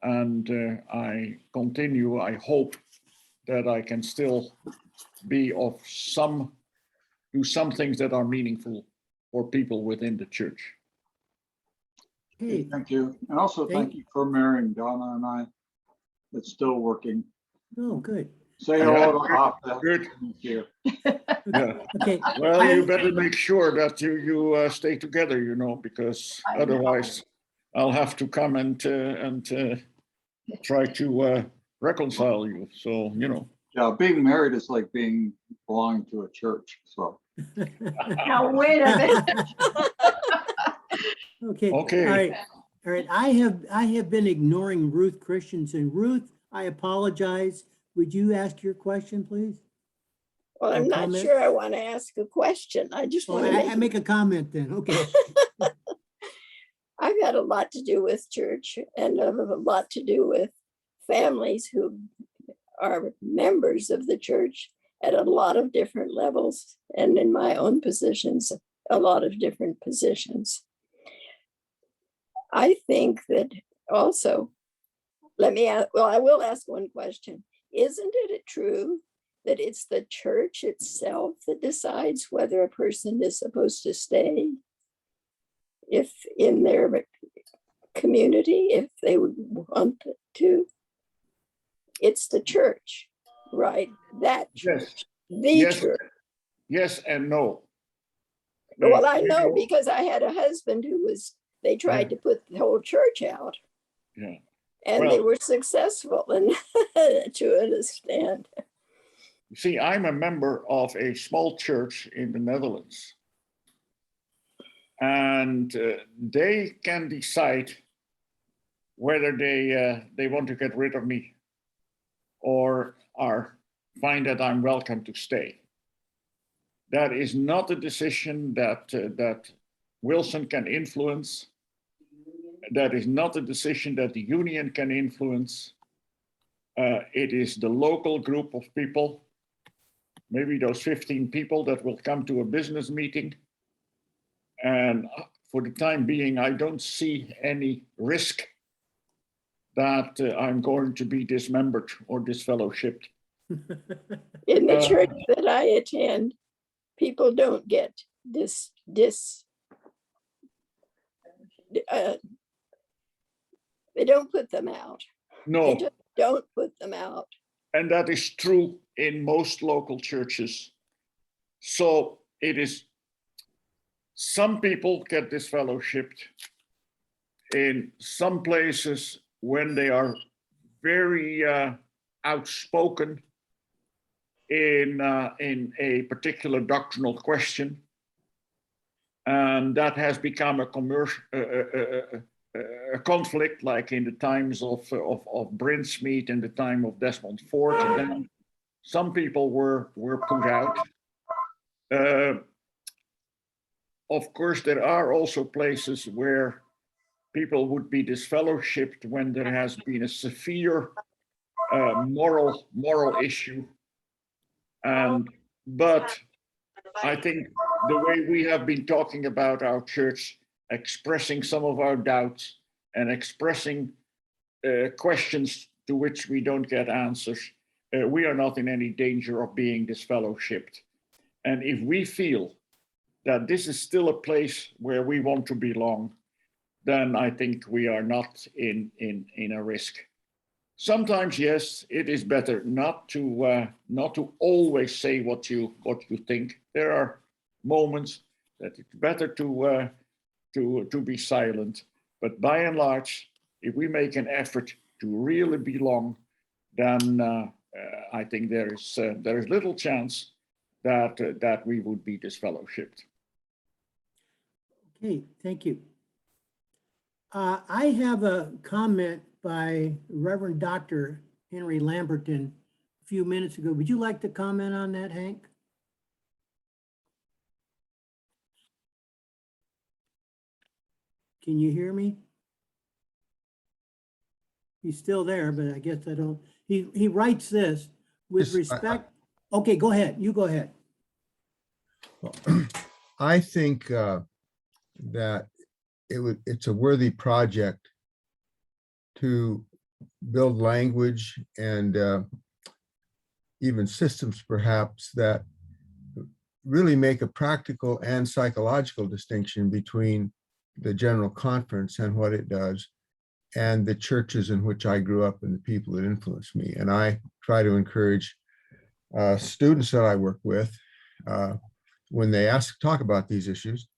And I continue, I hope that I can still be of do some things that are meaningful for people within the church. Hey, thank you. And also thank you for marrying Donna and I. It's still working. oh, good. Say hello to Hop. Good. Yeah. Okay. Well, you better make sure that you stay together, because otherwise I'll have to come and try to reconcile you. So, Yeah, being married is like belonging to a church. So. Now, wait a minute. Okay. Okay. All right. I have been ignoring Ruth Christensen. Ruth, I apologize. Would you ask your question, please? Well, I'm not comment? sure I want to ask a question. I just want to make a comment then. Okay. I've had a lot to do with church and a lot to do with families who are members of the church at a lot of different levels, and in my own positions, a lot of different positions. I think that also, I will ask one question. Isn't it true that it's the church itself that decides whether a person is supposed to stay if in their community, if they would want to? It's the church, right? That church, yes. church. Yes and no. Well, I know because I had a husband they tried to put the whole church out. Yeah. And they were successful and to understand. You see, I'm a member of a small church in the Netherlands. And they can decide whether they want to get rid of me or find that I'm welcome to stay. That is not a decision that Wilson can influence. That is not a decision that the union can influence. It is the local group of people, maybe those 15 people that will come to a business meeting. And for the time being, I don't see any risk that I'm going to be dismembered or disfellowshipped. In the church that I attend, people don't get they don't put them out. No. They just don't put them out. And that is true in most local churches. So it is, some people get disfellowshipped in some places when they are very outspoken in a particular doctrinal question. And that has become a conflict, like in the times of Bruinsma and the time of Desmond Ford. And then some people were put out. Of course, there are also places where people would be disfellowshipped when there has been a severe moral issue. But I think the way we have been talking about our church, expressing some of our doubts and expressing questions to which we don't get answers, we are not in any danger of being disfellowshipped. And if we feel that this is still a place where we want to belong, then I think we are not in a risk. Sometimes, yes, it is better not to always say what you think. There are moments that it's better to be silent. But by and large, if we make an effort to really belong, then I think there is little chance that we would be disfellowshipped. Okay, thank you. I have a comment by Reverend Dr. Henry Lamberton a few minutes ago. Would you like to comment on that, Hank? Can you hear me? He's still there, but I guess I don't. He writes this with respect. Okay, go ahead. You go ahead. Well, I think that it's a worthy project to build language and even systems perhaps that really make a practical and psychological distinction between the General Conference and what it does and the churches in which I grew up and the people that influenced me. And I try to encourage students that I work with when they talk about these issues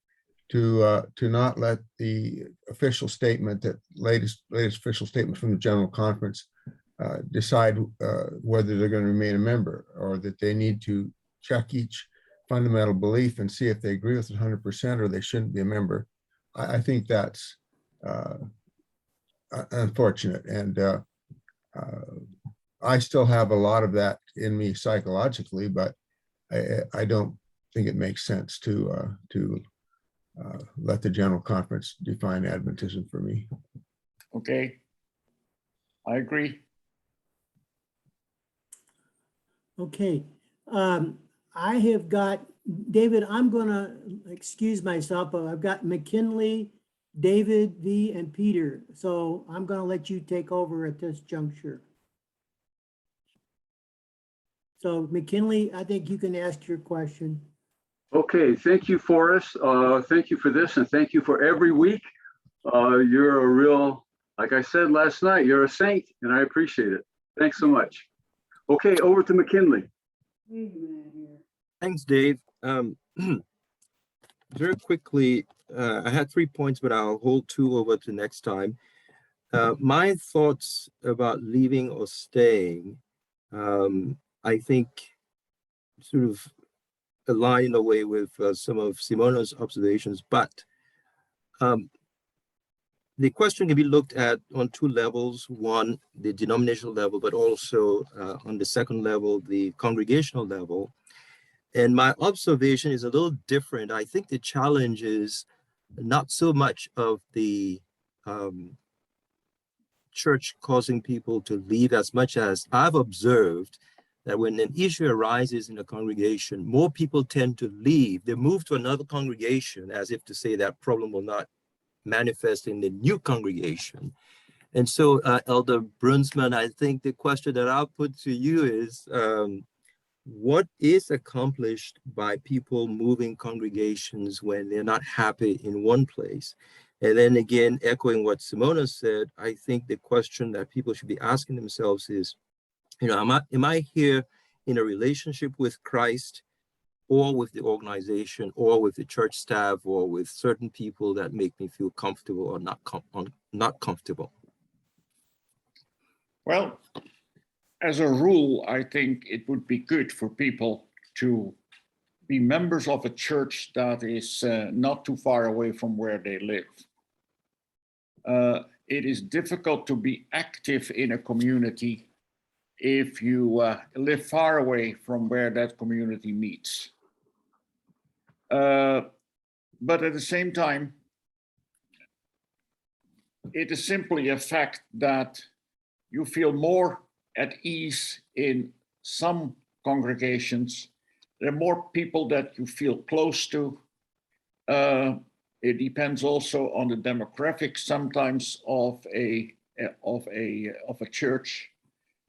to not let the official statement, that latest official statement from the General Conference decide whether they're going to remain a member, or that they need to check each fundamental belief and see if they agree with it 100% or they shouldn't be a member. I think that's unfortunate. And I still have a lot of that in me psychologically, but I don't think it makes sense to let the General Conference define Adventism for me. Okay, I agree. Okay, I have got, David, I'm gonna excuse myself, but I've got McKinley, David, V, and Peter. So I'm gonna let you take over at this juncture. So McKinley, I think you can ask your question. Okay, thank you, Forrest. Thank you for this, and thank you for every week. You're a real, like I said last night, you're a saint, and I appreciate it. Thanks so much. Okay, over to McKinley. Thanks, Dave. very quickly, I had 3 points, but I'll hold 2 over to next time. My thoughts about leaving or staying, I think, sort of align in a way with some of Simona's observations, but the question can be looked at on 2 levels. One, the denominational level, but also on the second level, the congregational level. And my observation is a little different. I think the challenge is not so much of the church causing people to leave as much as I've observed that when an issue arises in a congregation, more people tend to leave. They move to another congregation as if to say that problem will not manifest in the new congregation. And so, Elder Bruinsma, I think the question that I'll put to you is, what is accomplished by people moving congregations when they're not happy in one place? And then again, echoing what Simona said, I think the question that people should be asking themselves is, am I here in a relationship with Christ, or with the organization, or with the church staff, or with certain people that make me feel comfortable or not comfortable? Well, as a rule, I think it would be good for people to be members of a church that is not too far away from where they live. It is difficult to be active in a community if you live far away from where that community meets. But at the same time, it is simply a fact that you feel more at ease in some congregations. There are more people that you feel close to. It depends also on the demographics sometimes of a church,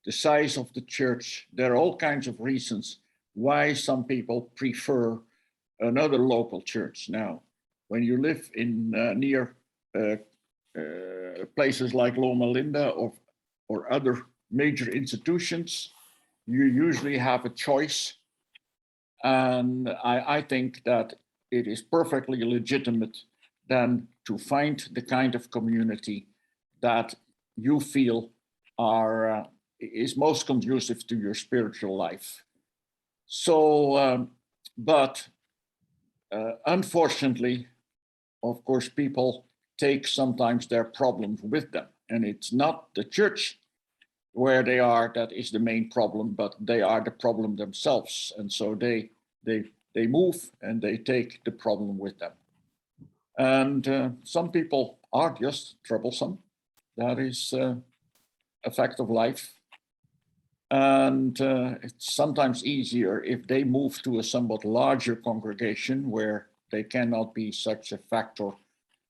the size of the church. There are all kinds of reasons why some people prefer another local church. Now, when you live in near places like Loma Linda or other major institutions, you usually have a choice. And I think that it is perfectly legitimate then to find the kind of community that you feel is most conducive to your spiritual life. So, unfortunately, of course, people take sometimes their problems with them, and it's not the church where they are that is the main problem, but they are the problem themselves, and so they move and they take the problem with them. And some people are just troublesome. That is a fact of life. And it's sometimes easier if they move to a somewhat larger congregation where they cannot be such a factor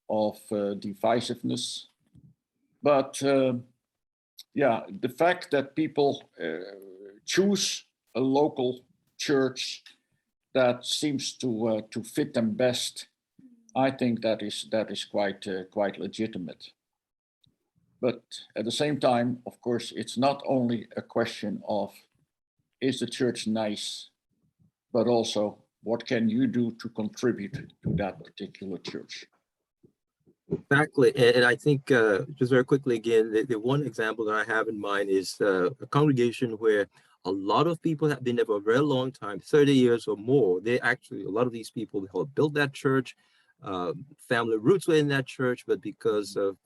of divisiveness. But yeah, the fact that people choose a local church that seems to fit them best, I think that is quite legitimate. But at the same time, of course, it's not only a question of, is the church nice, but also what can you do to contribute to that particular church? Exactly. And I think, just very quickly again, the one example that I have in mind is a congregation where a lot of people have been there for a very long time, 30 years or more. A lot of these people have built that church, family roots were in that church, but because of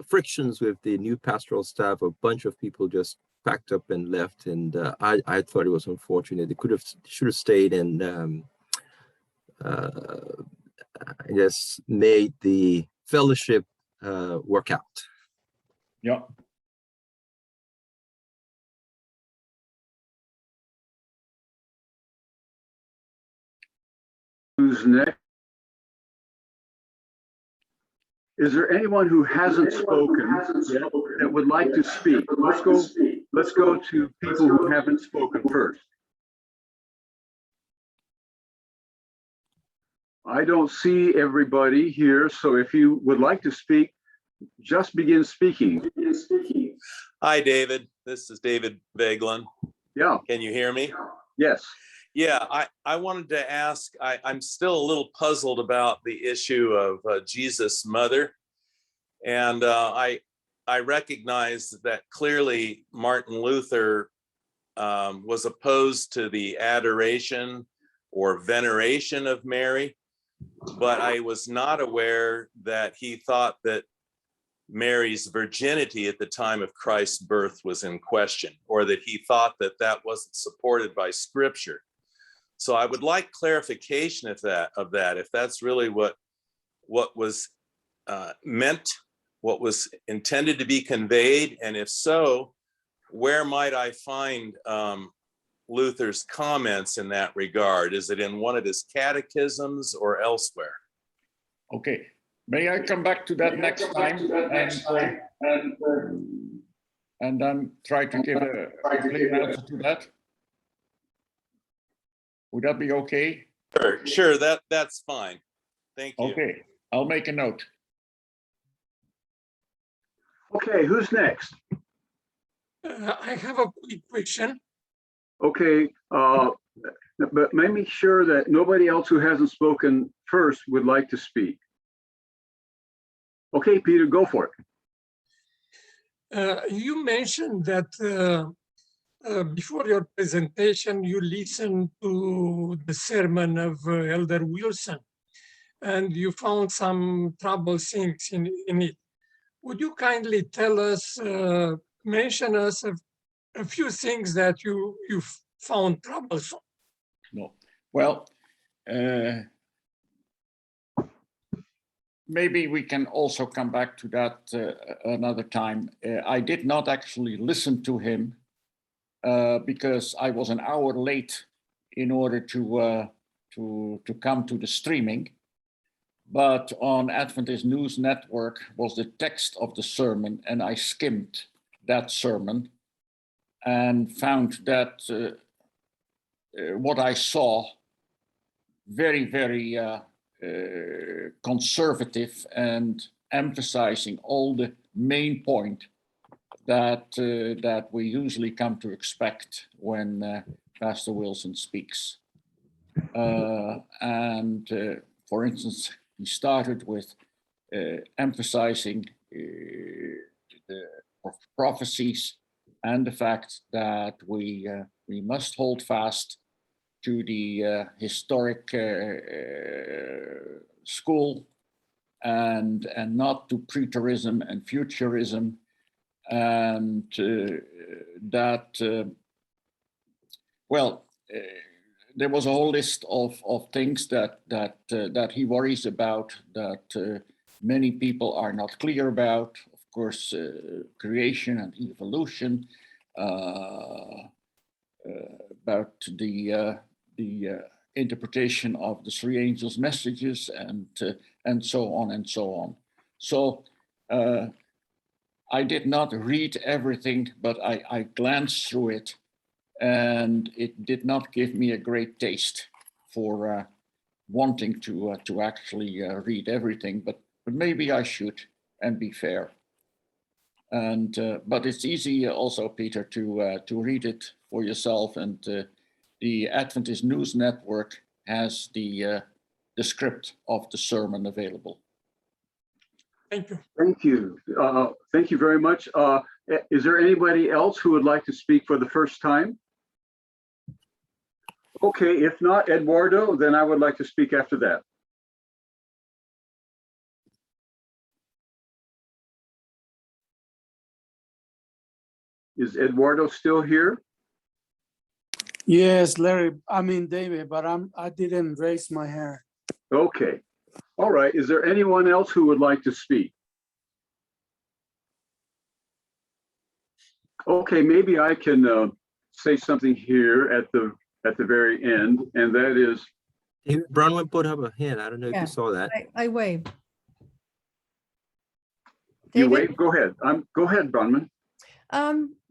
frictions with the new pastoral staff, a bunch of people just packed up and left. And I thought it was unfortunate. They should have stayed and I guess made the fellowship work out. Yeah. Who's next? Is there anyone who hasn't spoken yet that would like to speak? Let's go to people who haven't spoken first. I don't see everybody here, so if you would like to speak, just begin speaking. Hi, David. This is David Vaglin. Yeah. Can you hear me? Yes. Yeah, I wanted to ask, I'm still a little puzzled about the issue of Jesus' mother. And I recognize that clearly Martin Luther was opposed to the adoration or veneration of Mary, but I was not aware that he thought that Mary's virginity at the time of Christ's birth was in question, or that he thought that that wasn't supported by Scripture. So I would like clarification of that, if that's really what was meant, what was intended to be conveyed, and if so, where might I find Luther's comments in that regard? Is it in one of his catechisms or elsewhere? Okay, may I come back to that next time and then try to give a clear answer to that? Would that be okay? Sure, that's fine. Thank you. Okay, I'll make a note. Okay, who's next? I have a quick question. Okay, but make sure that nobody else who hasn't spoken first would like to speak. Okay, Peter, go for it. You mentioned that before your presentation, you listened to the sermon of Elder Wilson, and you found some trouble things in it. Would you kindly tell us, mention us a few things that you found troublesome? No. Well, maybe we can also come back to that another time. I did not actually listen to him because I was an hour late in order to come to the streaming. But on Adventist News Network was the text of the sermon, and I skimmed that sermon and found that what I saw very, very conservative and emphasizing all the main point that we usually come to expect when Pastor Wilson speaks. For instance, he started with emphasizing the prophecies and the fact that we must hold fast to the historic school and not to preterism and futurism, and there was a whole list of things that he worries about, that many people are not clear about. Of course, creation and evolution, about the interpretation of the three angels' messages, and so on and so on. So I did not read everything, but I glanced through it, and it did not give me a great taste for wanting to actually read everything, but maybe I should and be fair. And but it's easy also, Peter, to read it for yourself, and the Adventist News Network has the script of the sermon available. Thank you. Thank you. Thank you very much. Is there anybody else who would like to speak for the first time? Okay, if not Eduardo, then I would like to speak after that. Is Eduardo still here? Yes, Larry, I mean David, but I didn't raise my hand. Okay. All right. Is there anyone else who would like to speak? Okay, maybe I can say something here at the very end, and that is. David Bronwyn put up a hand. I don't know if you saw that. I wave. You David? wave? Go ahead. Go ahead, Bronwyn.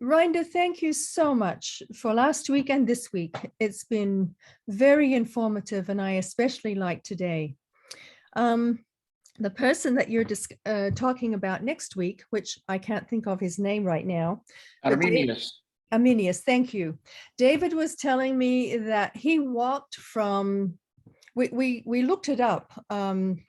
Reinder, thank you so much for last week and this week. It's been very informative, and I especially like today. The person that you're talking about next week, which I can't think of his name right now. Arminius. Arminius, thank you. David was telling me that he walked from, we looked it up on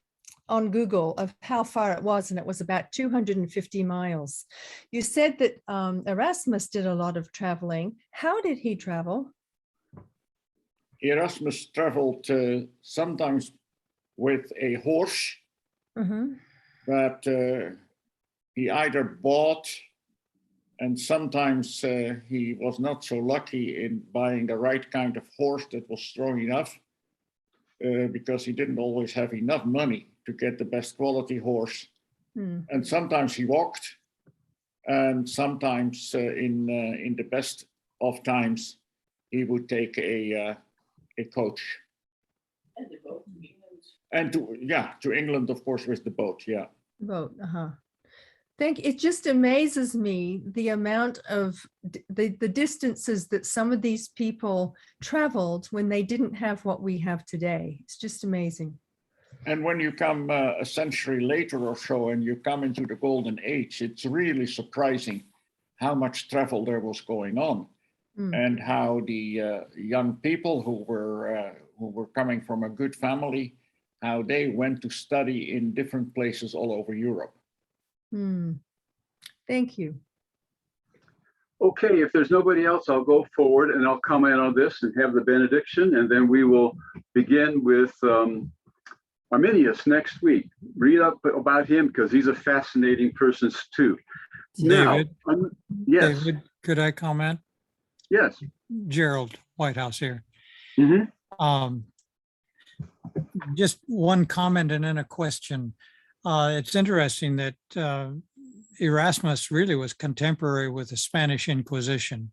Google of how far it was, and it was about 250 miles. You said that Erasmus did a lot of traveling. How did he travel? Erasmus traveled sometimes with a horse that he either bought, and sometimes he was not so lucky in buying the right kind of horse that was strong enough, because he didn't always have enough money to get the best quality horse. And sometimes he walked, and sometimes in the best of times, he would take a coach. And the boat. And to England, of course, with the boat, yeah. Boat, it just amazes me the amount of the distances that some of these people traveled when they didn't have what we have today. It's just amazing. And when you come a century later or so, and you come into the golden age, it's really surprising how much travel there was going on, and how the young people who were coming from a good family, how they went to study in different places all over Europe. Thank you. Okay, if there's nobody else, I'll go forward and I'll comment on this and have the benediction, and then we will begin with Arminius next week. Read up about him because he's a fascinating person too. David, now, yes. David, could I comment? Yes. Gerald Whitehouse here. Just one comment and then a question. It's interesting that Erasmus really was contemporary with the Spanish Inquisition.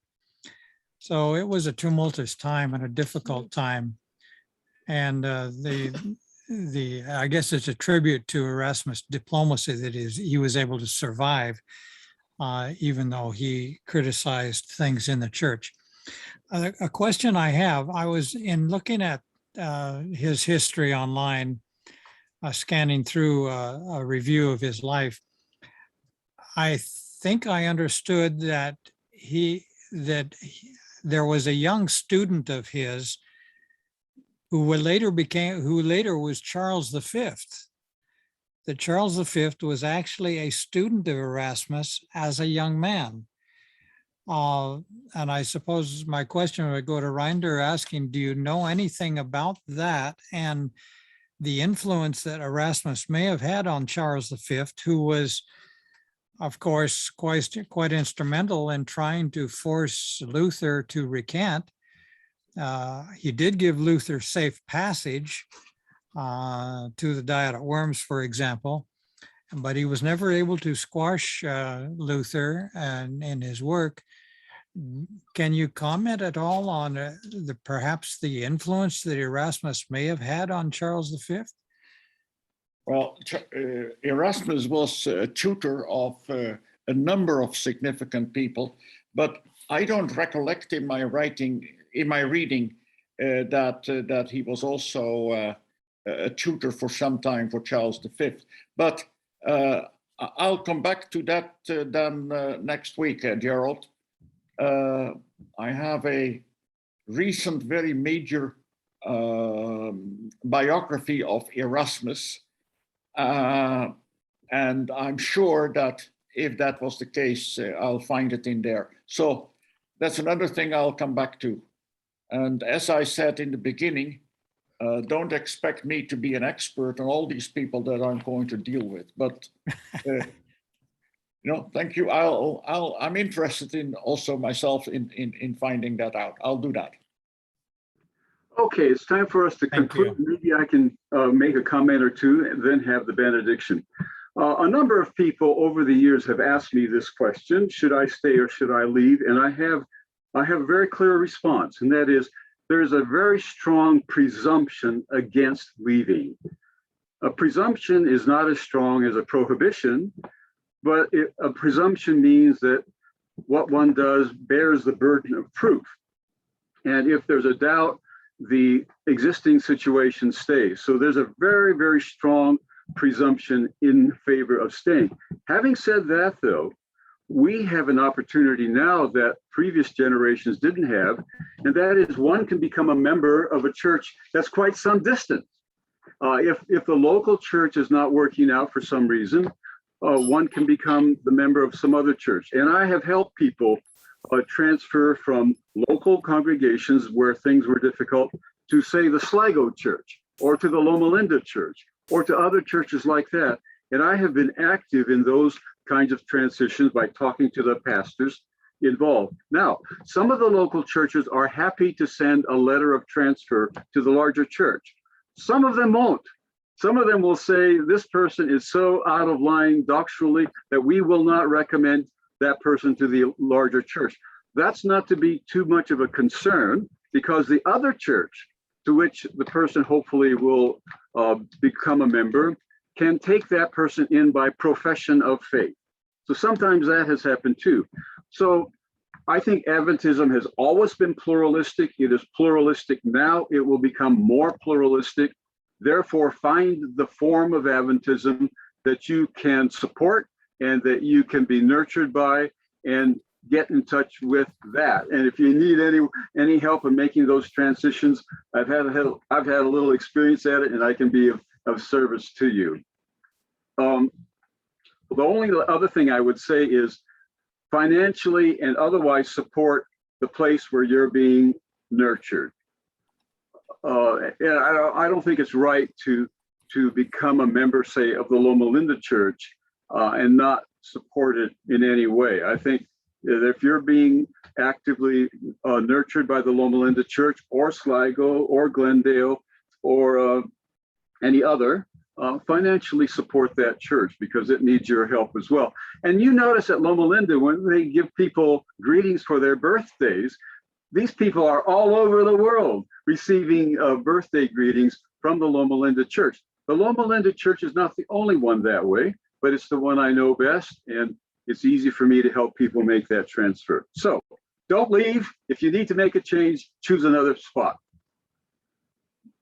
So it was a tumultuous time and a difficult time. And I guess it's a tribute to Erasmus' diplomacy that he was able to survive, even though he criticized things in the church. A question I have, I was looking at his history online, scanning through a review of his life. I think I understood that there was a young student of his who later was Charles V. That Charles V was actually a student of Erasmus as a young man. And I suppose my question would go to Reinder, asking, do you know anything about that and the influence that Erasmus may have had on Charles V, who was, of course, quite instrumental in trying to force Luther to recant? He did give Luther safe passage to the Diet at Worms, for example, but he was never able to squash Luther in his work. Can you comment at all on perhaps the influence that Erasmus may have had on Charles V? Well, Erasmus was a tutor of a number of significant people, but I don't recollect in my reading that he was also a tutor for some time for Charles V. But I'll come back to that then next week, Gerald. I have a recent, very major biography of Erasmus, and I'm sure that if that was the case, I'll find it in there. So that's another thing I'll come back to. And as I said in the beginning, don't expect me to be an expert on all these people that I'm going to deal with. But thank you. I'm interested in also myself in finding that out. I'll do that. Okay, it's time for us to conclude. Maybe I can make a comment or two and then have the benediction. A number of people over the years have asked me this question: should I stay or should I leave? And I have a very clear response, and that is there is a very strong presumption against leaving. A presumption is not as strong as a prohibition, but a presumption means that what one does bears the burden of proof. And if there's a doubt, the existing situation stays. So there's a very, very strong presumption in favor of staying. Having said that, though, we have an opportunity now that previous generations didn't have, and that is one can become a member of a church that's quite some distance. If the local church is not working out for some reason, one can become the member of some other church. And I have helped people transfer from local congregations where things were difficult to, say, the Sligo Church, or to the Loma Linda Church, or to other churches like that. And I have been active in those kinds of transitions by talking to the pastors involved. Now, some of the local churches are happy to send a letter of transfer to the larger church. Some of them won't. Some of them will say, this person is so out of line doctrinally that we will not recommend that person to the larger church. That's not to be too much of a concern, because the other church to which the person hopefully will become a member can take that person in by profession of faith. So sometimes that has happened too. So I think Adventism has always been pluralistic. It is pluralistic now. It will become more pluralistic. Therefore, find the form of Adventism that you can support and that you can be nurtured by, and get in touch with that. And if you need any help in making those transitions, I've had a little experience at it, and I can be of service to you. The only other thing I would say is financially and otherwise support the place where you're being nurtured. And I don't think it's right to become a member, say, of the Loma Linda Church and not support it in any way. I think that if you're being actively nurtured by the Loma Linda Church or Sligo or Glendale or any other, financially support that church, because it needs your help as well. And you notice at Loma Linda, when they give people greetings for their birthdays, these people are all over the world receiving birthday greetings from the Loma Linda Church. The Loma Linda Church is not the only one that way, but it's the one I know best, and it's easy for me to help people make that transfer. So don't leave. If you need to make a change, choose another spot.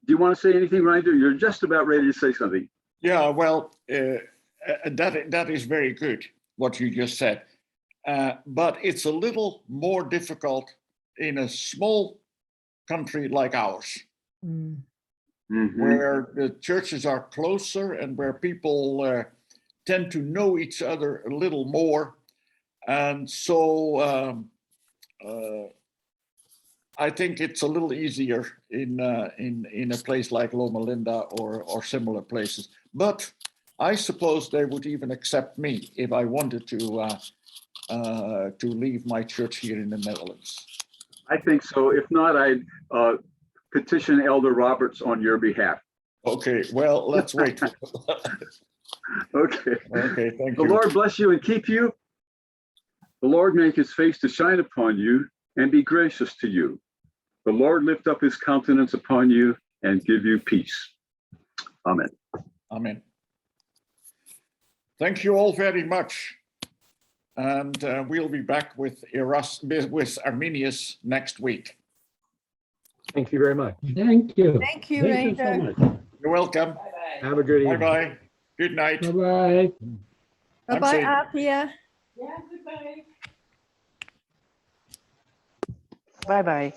Do you want to say anything, Reinder? You're just about ready to say something. Yeah, well, that is very good, what you just said. But it's a little more difficult in a small country like ours, where the churches are closer and where people tend to know each other a little more. And so I think it's a little easier in a place like Loma Linda or similar places. But I suppose they would even accept me if I wanted to leave my church here in the Netherlands. I think so. If not, I'd petition Elder Roberts on your behalf. Okay, well, let's wait. Okay. Okay, thank you. The Lord bless you and keep you. The Lord make his face to shine upon you and be gracious to you. The Lord lift up his countenance upon you and give you peace. Amen. Amen. Thank you all very much. And we'll be back with Arminius next week. Thank you very much. Thank you. Thank you, Thank you so Reinder. much. You're welcome. Bye-bye. Have a good evening. Bye-bye. Good night. Bye-bye. Bye-bye, Apia. Yeah, goodbye. Bye-bye.